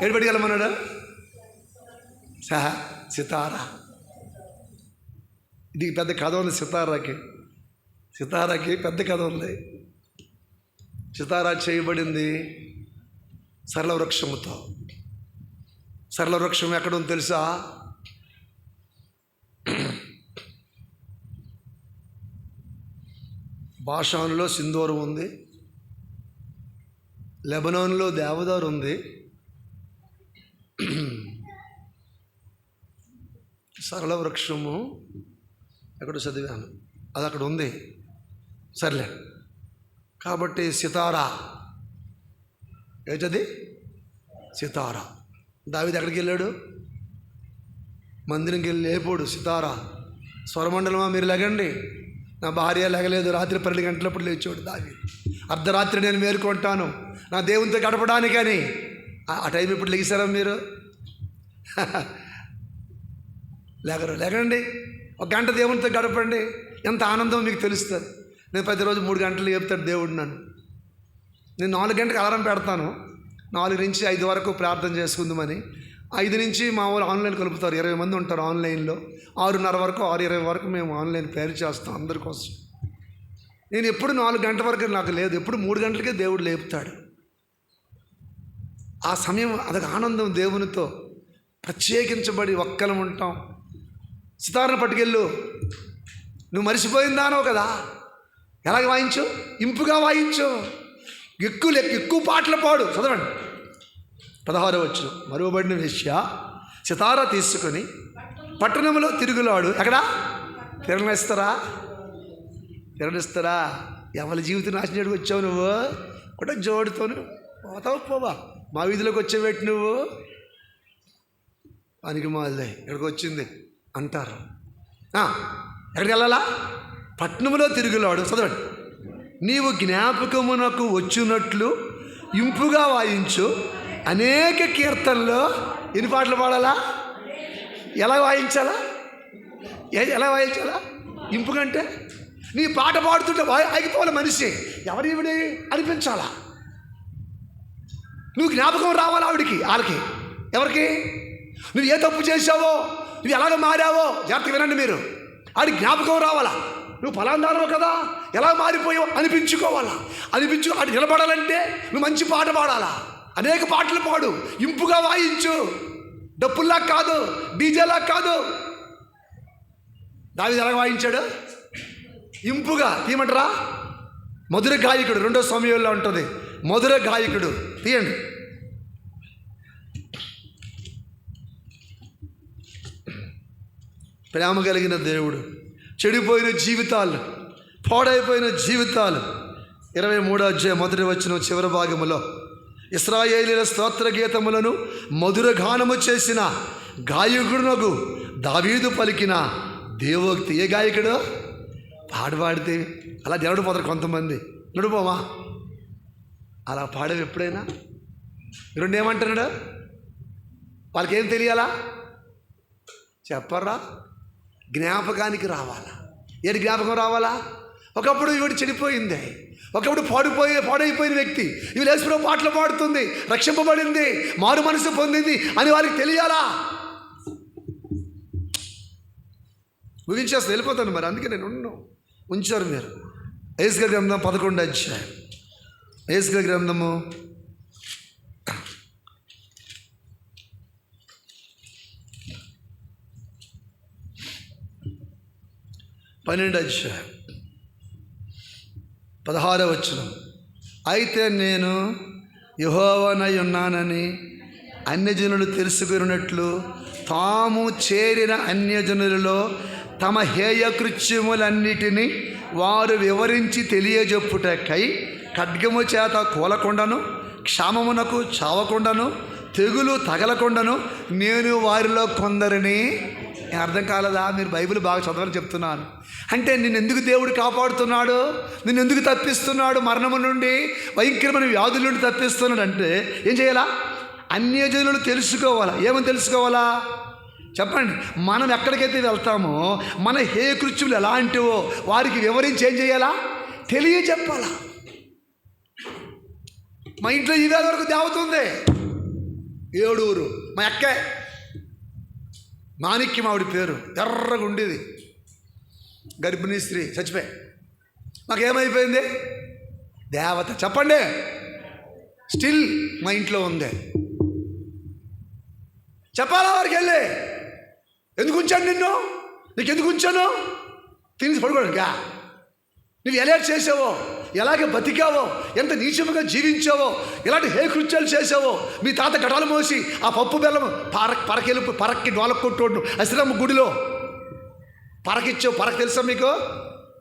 ఎడబెట్టగలమన్నాడు సితారా. ఇది పెద్ద కథ ఉంది. సితారాకి పెద్ద కథ ఉంది. సితారా చేయబడింది సరళ వృక్షముతో. సరళ వృక్షం ఎక్కడ ఉంది తెలుసా? బాషానులో సింధూరం ఉంది, లెబనాన్లో దేవదారు ఉంది, సరళ వృక్షము ఎక్కడ చదివాను, అది అక్కడ ఉంది. సర్లే, కాబట్టి సితారా ఏంటది? సితారా. దావీదు ఎక్కడికి వెళ్ళాడు? మందిరంకి వెళ్ళి లేపోడు. సితారా స్వరమండలమా మీరు లెగండి, నా భార్య లెగలేదు, రాత్రి 12 గంటలప్పుడు లేచాడు దావీదు. అర్ధరాత్రి నేను మేలుకుంటాను నా దేవునితో గడపడానికని. ఆ టైం ఇప్పుడు లెగిసారా మీరు? లెగండి, 1 గంట దేవునితో గడపండి, ఎంత ఆనందం మీకు తెలుస్తుంది. నేను ప్రతిరోజు 3 గంటలు చెప్తాడు దేవుడు నన్ను. నేను 4 గంటలకు అలారం పెడతాను, 4 నుంచి 5 వరకు ప్రార్థన చేసుకుందామని. 5 నుంచి మా వాళ్ళు ఆన్లైన్ కలుపుతారు, 20 మంది ఉంటారు ఆన్లైన్లో. 6:30 వరకు 6:20 వరకు మేము ఆన్లైన్ ప్రేయర్ చేస్తాం అందరి కోసం. నేను ఎప్పుడు 4 గంటల వరకు నాకు లేదు, ఎప్పుడు 3 గంటలకే దేవుడు లేపుతాడు. ఆ సమయం అదొక ఆనందం. దేవునితో ప్రత్యేకించబడి ఒక్కలం ఉంటాం. సితారను పట్టుకెళ్ళు, నువ్వు మరిచిపోయిందానో కదా, ఎలాగ వాయించు? ఇంపుగా వాయించు, ఎక్కువ పాటలు పాడు. చదవండి 16వ వచనం. మరువబడిన వేశ్య సితారా తీసుకొని పట్టణంలో తిరుగులాడు. ఎక్కడా? తిరణిస్తారా? ఎవరి జీవితం నాశనం వచ్చావు నువ్వు? కూడా జోడుతోను పోతావు, పోవా మా వీధిలోకి వచ్చేవేటి నువ్వు? పనికి మాలే ఇక్కడికి వచ్చింది అంటారు. ఎక్కడికి వెళ్ళాలా? పట్టణంలో తిరుగులాడు. చదవండి. నీవు జ్ఞాపకమునకు వచ్చినట్లు ఇంపుగా వాయించు, అనేక కీర్తనలు. ఎన్ని పాటలు పాడాలా? ఎలా వాయించాలా? ఎలా వాయించాలా? ఇంపుగంటే నీ పాట పాడుతుంటే ఆగిపోవాలి మనిషి. ఎవరివిడి అనిపించాలా? నువ్వు జ్ఞాపకం రావాలా వాళ్ళకి. ఎవరికి? నువ్వు ఏ తప్పు చేసావో, నువ్వు ఎలాగ మారావో, జాగ్రత్తగా వినండి మీరు. ఆడికి జ్ఞాపకం రావాలా. నువ్వు ఫలాందానో కదా, ఎలా మారిపోయావు అనిపించుకోవాలా. ఆడు నిలబడాలంటే నువ్వు మంచి పాట పాడాలా. అనేక పాటలు పాడు, ఇంపుగా వాయించు, డప్పుల్లా కాదు, డీజేలా కాదు. దావీదు ఎలా వాయించాడు? ఇంపుగా తీయమంటారా? మధుర గాయకుడు 2వ సమయంలో ఉంటుంది. మధుర గాయకుడు తీయండి. ప్రేమ కలిగిన దేవుడు. చెడిపోయిన జీవితాలు, పాడైపోయిన జీవితాలు 23వ అధ్యాయం 1వ వచనం చివరి భాగములో ఇశ్రాయేలీయుల స్తోత్ర గీతములను మధుర గానము చేసిన గాయకుడునగు దావీదు పలికిన దేవోక్తి. ఏ గాయకుడు? పాడితే అలా దేవుడు పోతారు కొంతమంది. నడుపోమా అలా పాడేవి ఎప్పుడైనా? రెండు ఏమంటున్నాడు? వాళ్ళకేం తెలియాలా? చెప్పరా? జ్ఞాపకానికి రావాలా? ఏది జ్ఞాపకం రావాలా? ఒకప్పుడు ఇవిడు చెడిపోయింది, ఒకప్పుడు పాడైపోయిన వ్యక్తి, ఇవి లేసులో పాటలు పాడుతుంది, రక్షింపబడింది, మారు మనసు పొందింది అని వాళ్ళకి తెలియాలా? ముగించేస్తే వెళ్ళిపోతాను మరి, అందుకే నేను ఉంచారు మీరు. యెహెజ్కేలు గ్రంథం 11వ అధ్యాయం. యెహెజ్కేలు గ్రంథము 12వ అధ్యాయం 16వ వచనం. అయితే నేను యెహోవానై ఉన్నానని అన్యజనులు తెలుసుకున్నట్లు తాము చేరిన అన్యజనులలో తమ హేయకృత్యములన్నిటినీ వారు వివరించి తెలియజెప్పుటకై ఖడ్గము చేత కూలకుండాను, క్షామమునకు చావకుండాను, తెగులు తగలకుండాను నేను వారిలో కొందరిని. అర్థం కాలేదా? మీరు బైబిల్ బాగా చదవాలని చెప్తున్నాను. అంటే నిన్ను ఎందుకు దేవుడు కాపాడుతున్నాడు? నిన్ను ఎందుకు తప్పిస్తున్నాడు? మరణము నుండి, భయంకరమైన వ్యాధుల నుండి తప్పిస్తున్నాడు. అంటే ఏం చేయాలా? అన్యజనులు తెలుసుకోవాలా. ఏమని తెలుసుకోవాలా చెప్పండి? మనం ఎక్కడికైతే వెళ్తామో మన హే కృత్యులు ఎలాంటివో వారికి వివరించి ఏం చేయాలా? తెలియజెప్పాలా. మా ఇంట్లో ఈ వేళ వరకు దేవత ఉంది, ఏడూరు, మా అక్కే మాణిక్యం, ఆవిడ పేరు, ఎర్రగా ఉండేది, గర్భిణీ స్త్రీ, చచ్చిపోయి. మాకేమైపోయింది? దేవత. చెప్పండి, స్టిల్ మా ఇంట్లో ఉంది. చెప్పాలా వారికి వెళ్ళి? ఎందుకు ఉంచాను నిన్ను? నీకు ఎందుకు ఉంచాను? తిని పడుకోడుగా నువ్వు ఎలా చేసావో, ఎలాగే బతికావో, ఎంత నీచముగా జీవించావో, ఎలాంటి హే కృత్యాలు చేసావో. మీ తాత గడాలు మోసి ఆ పప్పు బెల్లం పరక్కి డోలకు కొట్టోడు అశ్రమ గుడిలో పరకిచ్చావు. పరక తెలుసా మీకు?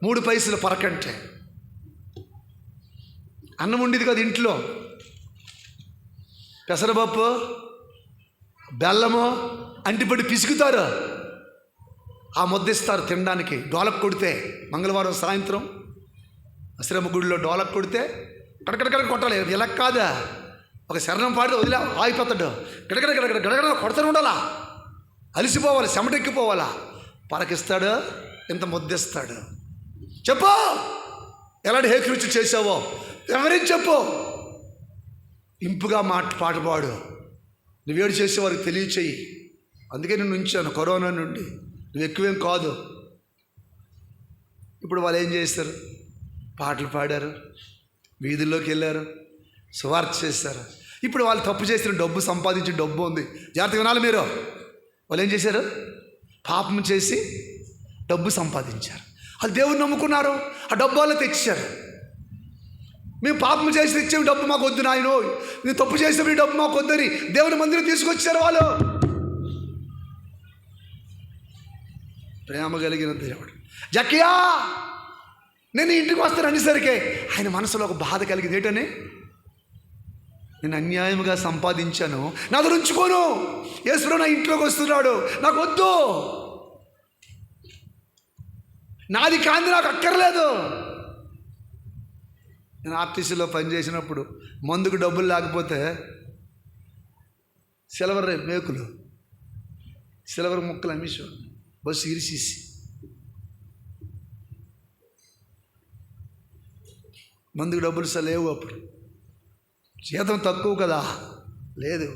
3 పైసలు పరకంటే. అన్నం ఉండేది కదా ఇంట్లో, పెసరపప్పు బెల్లము అంటిపడి పిసుకుతారు, ఆ ముద్దిస్తారు తినడానికి. డోలకు కొడితే మంగళవారం సాయంత్రం అశ్రమ గుడిలో డోలకు కొడితే కడకడ కొట్టాలి. ఇలా కాదా, ఒక శరణం పాడితే వదిలే ఆగిపోతాడు. గడగడ కొడతాను ఉండాలా, అలిసిపోవాలి, చెమటెక్కిపోవాలా. పరకిస్తాడు, ఇంత ముద్దిస్తాడు. చెప్పు ఎలాంటి హేకృత్యం చేసావో ఎవరికి చెప్పు. ఇంపుగా పాట పాడు, నువ్వేడు చేసేవారికి తెలియచేయి. అందుకే నేను ఉంచాను కరోనా నుండి. నువ్వు ఎక్కువేం కాదు. ఇప్పుడు వాళ్ళు ఏం చేస్తారు? పాటలు పాడారు, వీధుల్లోకి వెళ్ళారు, సువార్త చేశారు. ఇప్పుడు వాళ్ళు తప్పు చేసిన డబ్బు, సంపాదించిన డబ్బు ఉంది. జాగ్రత్తగా వినాలి మీరు. వాళ్ళు ఏం చేశారు? పాపం చేసి డబ్బు సంపాదించారు. వాళ్ళు దేవుని నమ్ముకున్నారు, ఆ డబ్బు వాళ్ళు తెచ్చారు. మేము పాపం చేసి తెచ్చేవి డబ్బు మాకు వద్దు నాయనో, నేను తప్పు చేసేవి డబ్బు మాకు వద్దని దేవుని మందిరం తీసుకొచ్చారు వాళ్ళు. ప్రేమ కలిగిన దేవుడు. జకియా నేను ఇంటికి వస్తాను అనేసరికి ఆయన మనసులో ఒక బాధ కలిగింది. ఏంటని? నేను అన్యాయంగా సంపాదించాను, నా దగ్గర ఉంచుకోను. యేసు నా ఇంట్లోకి వస్తున్నాడు, నాకు వద్దు, నాది కాంతి నాకు అక్కర్లేదు. నేను ఆర్టీసీలో పనిచేసినప్పుడు మందుకు డబ్బులు లేకపోతే సిల్వర్ మేకులు, సిల్వర్ ముక్కలు అమ్మేసేవాడు. బస్సు ఇరిసేసి మందుకు డబ్బులు లేవు. అప్పుడు జీతం తక్కువ కదా, లేదు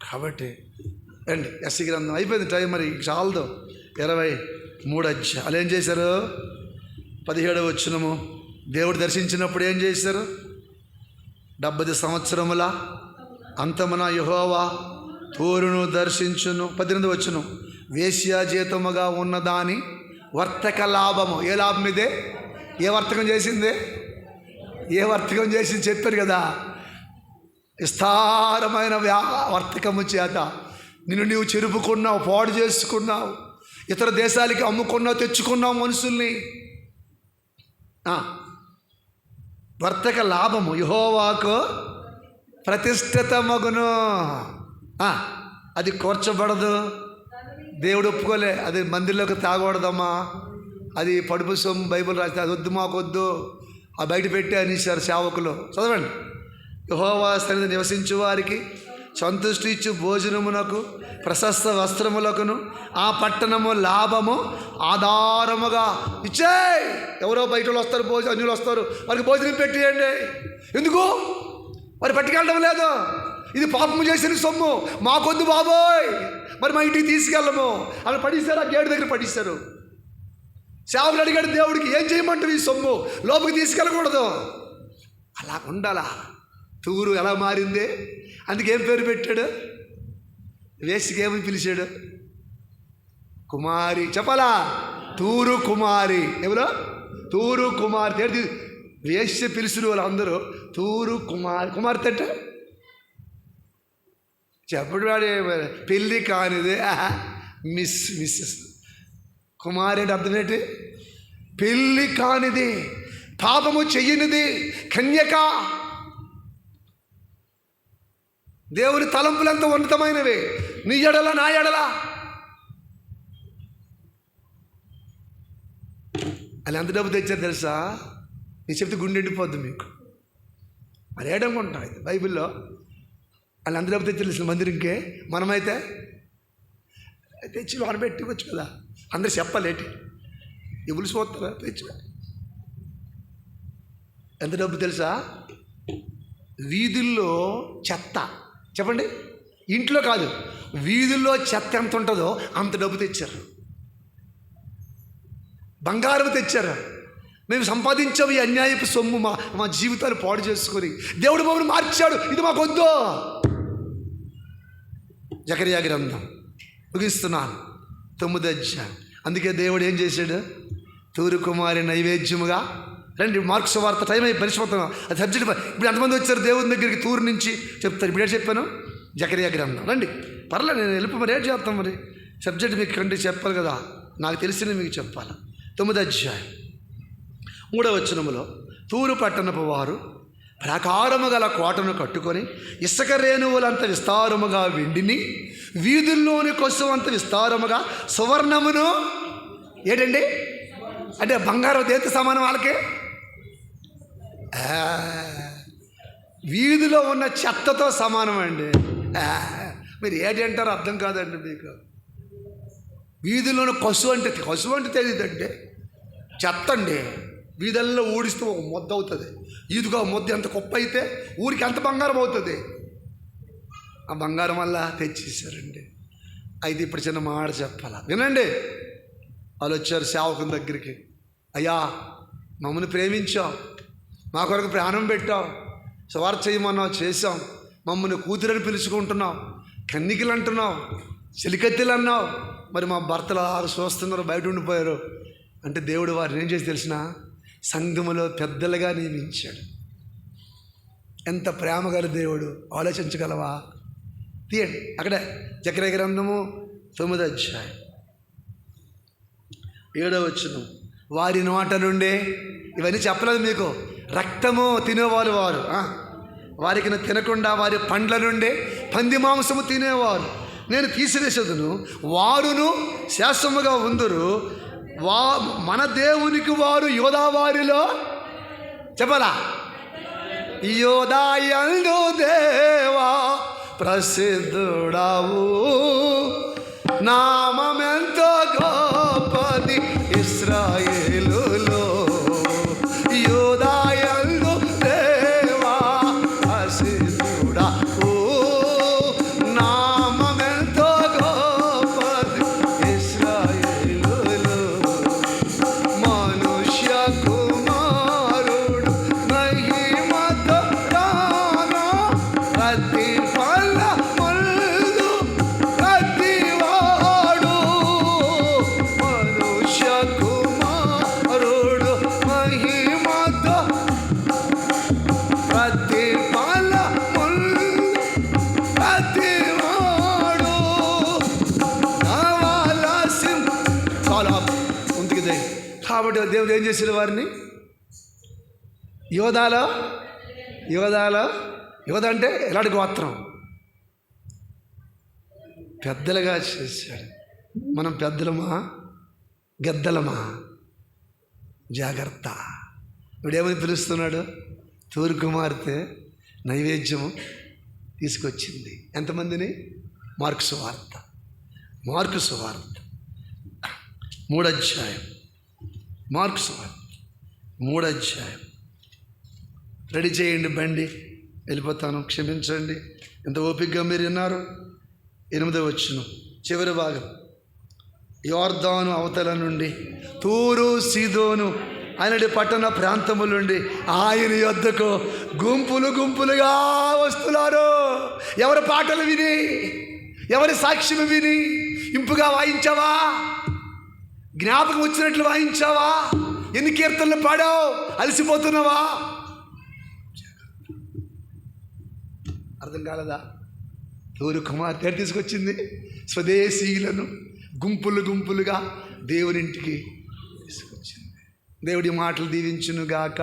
కాబట్టి రండి. ఎస్సీ గ్రంథం అయిపోయింది టైం, మరి చాలదు. 23 అధ్యాయం. వాళ్ళు ఏం చేశారు? 17వ వచనము. దేవుడు దర్శించినప్పుడు ఏం చేశారు? 70 సంవత్సరముల అంతమున యెహోవా తూరును దర్శించును. 18వ వచనం. వేశ్యా జీతముగా ఉన్నదాని వర్తక లాభము. ఏ లాభం ఇదే? ఏ వర్తకం చేసింది? ఏ వర్తకం చేసింది చెప్పారు కదా. విస్తారమైన వర్తకము చేత నిన్ను నీవు చెరుపుకున్నావు, పాడు చేసుకున్నావు, ఇతర దేశాలకి అమ్ముకున్నావు, తెచ్చుకున్నావు మనుషుల్ని. వర్తక లాభము యెహోవాకు ప్రతిష్ఠిత మగును. అది కూర్చబడదు, దేవుడు ఒప్పుకోలే. అది మందిర్లోకి తాగకూడదమ్మా, అది పడుపు సొమ్ము, బైబిల్ రాస్తే అది వద్దు, మాకొద్దు, ఆ బయట పెట్టి అనేసారు సేవకులు. చదవండి. యెహోవా సన్నిధిని నివసించు వారికి సంతుష్టి ఇచ్చు భోజనమునకు ప్రశస్త వస్త్రములకును ఆ పట్టణము లాభము ఆధారముగా ఇచ్చేయి. ఎవరో బయట వాళ్ళు వస్తారు, అన్యులు వస్తారు, వారికి భోజనం పెట్టేయండి. ఎందుకు? మరి పట్టుకెళ్ళడం లేదు, ఇది పాపము చేసిన సొమ్ము, మాకొద్దు బాబోయ్, మరి మా ఇంటికి తీసుకెళ్ళము. అలా పడిస్తారు, ఆ గేటు దగ్గర పడిస్తారు. సేవకులు అడిగాడు దేవుడికి, ఏం చేయమంటావు ఈ సొమ్ము, లోపలికి తీసుకెళ్ళకూడదు. అలా ఉండాలా? తూరు ఎలా మారింది? అందుకేం పేరు పెట్టాడు? వేసికి ఏమని పిలిచాడు? కుమారి. చెప్పాలా? తూరు కుమారి. ఎవరో? తూరు కుమార్తె. వేసి పిలిచిన వాళ్ళు అందరూ తూరు కుమార్తె అంటే చెప్పడు వాడు. పెళ్ళి కానిది మిస్సెస్ కుమారి అంటే అర్థం ఏంటి? పెళ్ళి కానిది, పాపము చెయ్యనిది, కన్యక. దేవుని తలంపులు ఎంత ఉన్నతమైనవి. నీ ఎడల నా ఎడల వాళ్ళు ఎంత డబ్బు తెచ్చారు తెలుసా? నీ చెప్తే గుండె ఎండిపోద్ది మీకు. మరి ఏడనుకుంటాం అయితే బైబిల్లో వాళ్ళు ఎంత డబ్బు తెచ్చారు తెలుసు మందిరంకే. మనమైతే తెచ్చి వాడు పెట్టుకోవచ్చు కదా, అందరు చెప్పలేటి ఇవ్వలిసిపోతారా తెచ్చి. ఎంత డబ్బు తెలుసా? వీధుల్లో చెత్త, చెప్పండి, ఇంట్లో కాదు, వీధుల్లో చెత్త ఎంత ఉంటుందో అంత డబ్బు తెచ్చారు. బంగారం తెచ్చారు. మేము సంపాదించాము ఈ అన్యాయపు సొమ్ము, మా జీవితాలు పాడు చేసుకొని దేవుడు మమ్మల్ని మార్చాడు, ఇది మాకు వద్దు. జకర్యా గ్రంథం ముగిస్తున్నాను, 9వ అధ్యాయం. అందుకే దేవుడు ఏం చేశాడు? తూరు కుమారి నైవేద్యముగా. రండి, మార్కు సువార్త టైం అయ్యి పరిశుభ్రతం. అది సబ్జెక్ట్. ఇప్పుడు ఎంతమంది వచ్చారు దేవుని దగ్గరికి తూరు నుంచి? చెప్తారు. ఇప్పుడే చెప్పాను, జకర్యా గ్రంథం. రండి, పర్లేదు, నేను వెళ్ళి మరి ఏం చేస్తాం, మరి సబ్జెక్ట్ మీకు కంటే చెప్పాలి కదా, నాకు తెలిసిన మీకు చెప్పాలి. 9వ అధ్యాయం 3వ వచనములో, తూరు పట్టణపు వారు ప్రాకారము గల కోటను కట్టుకొని ఇసుక రేణువులంత విస్తారముగా వెండిని, వీధుల్లోని కొసం అంత విస్తారముగా సువర్ణమును. ఏంటండి అంటే బంగారం దేంతో సమానం వాళ్ళకి? వీధిలో ఉన్న చెత్తతో సమానం అండి. మీరు ఏంటి అంటారో అర్థం కాదండి మీకు. వీధిలోని కసువు అంటే తెలియదండి, చెత్త అండి. వీధుల్లో ఊడిస్తే ఒక ముద్ద అవుతుంది. ఈదుగా ముద్ద ఎంత కుప్ప అయితే ఊరికి ఎంత బంగారం అవుతుంది. ఆ బంగారం వల్ల తెచ్చేసారండి. అయితే ఇప్పుడు చిన్న మాట చెప్పాలా, వినండి. వాళ్ళు వచ్చారు సేవకుని దగ్గరికి. అయ్యా, మమ్మల్ని ప్రేమించాం, మా కొరకు ప్రాణం పెట్టాం, సువార్త చేయమన్నావు, చేసాం, మమ్మల్ని కూతురని పిలుచుకుంటున్నాం, కన్నికలు అంటున్నావు, చెలికత్తెలు అన్నావు, మరి మా భర్తలు చూస్తున్నారు, బయట ఉండిపోయారు అంటే దేవుడు వారిని ఏం చేసి తెలిసిన? సంఘములో పెద్దలుగా నియమించాడు. ఎంత ప్రేమ గల దేవుడు, ఆలోచించగలవా? తీయండి అక్కడే జకర్యా గ్రంథము 9వ అధ్యాయం 7వ వచనం. వారి నోట నుండే, ఇవన్నీ చెప్పలేదు మీకు, రక్తము తినేవారు వారు, వారికి తినకుండా వారి పండ్ల నుండే పంది మాంసము తినేవారు నేను తీసివేసేదును, వారును శాశ్వతముగా ఉందురు. మన దేవునికి వారు యోధా వారిలో. చెప్పాలా? యోధాయందు దేవా ప్రసిద్ధుడావు, నామమెంతో గొప్పది ఇశ్రాయేలులో. యోధాయందు దేవా ప్రసిద్ధుడావు, నామమెంతో గొప్పది ఇశ్రాయేలులో. మనుష్య కుమారుడు మహిమతో రాను, ప్రతి ఫలములు ప్రతివాడు. మనుష్య కుమారుడు మహిమతో ప్రతి ఫలములు ప్రతివాడు. కావాల్సిన చాలా ఉంటుంది. కాబట్టి దేవుడు ఏం చేశాడు? వారిని యోధాలో యోధ అంటే ఎలాంటి గోత్రం? పెద్దలుగా చేశాడు. మనం పెద్దలమా గెద్దలమా? జాగ్రత్త. ఇప్పుడేమని పిలుస్తున్నాడు? తూరు కుమార్తె నైవేద్యము తీసుకొచ్చింది. ఎంతమందిని? మార్కు సువార్త 3వ అధ్యాయం. మార్కు సువార్త 3వ అధ్యాయం. రెడీ చేయండి బండి, వెళ్ళిపోతాను. క్షమించండి, ఎంత ఓపికగా మీరు విన్నారు. 8వ వచనం చివరి భాగం. యోర్దాను అవతల నుండి తూరు సీదోను అనడి పట్టణ ప్రాంతముల నుండి ఆయన యొద్దకు గుంపులుగా వస్తున్నారు. ఎవరి పాటలు విని, ఎవరి సాక్ష్యం విని ఇంపుగా వాయించావా? జ్ఞాపకం వచ్చినట్లు వాయించావా? ఎన్ని కీర్తనలు పాడావు? అలసిపోతున్నావా? అర్థం కాలేదా? తూరు కుమార్తె తీసుకొచ్చింది స్వదేశీయులను గుంపులుగా దేవునింటికి తీసుకొచ్చింది. దేవుడి మాటలు దీవించునుగాక.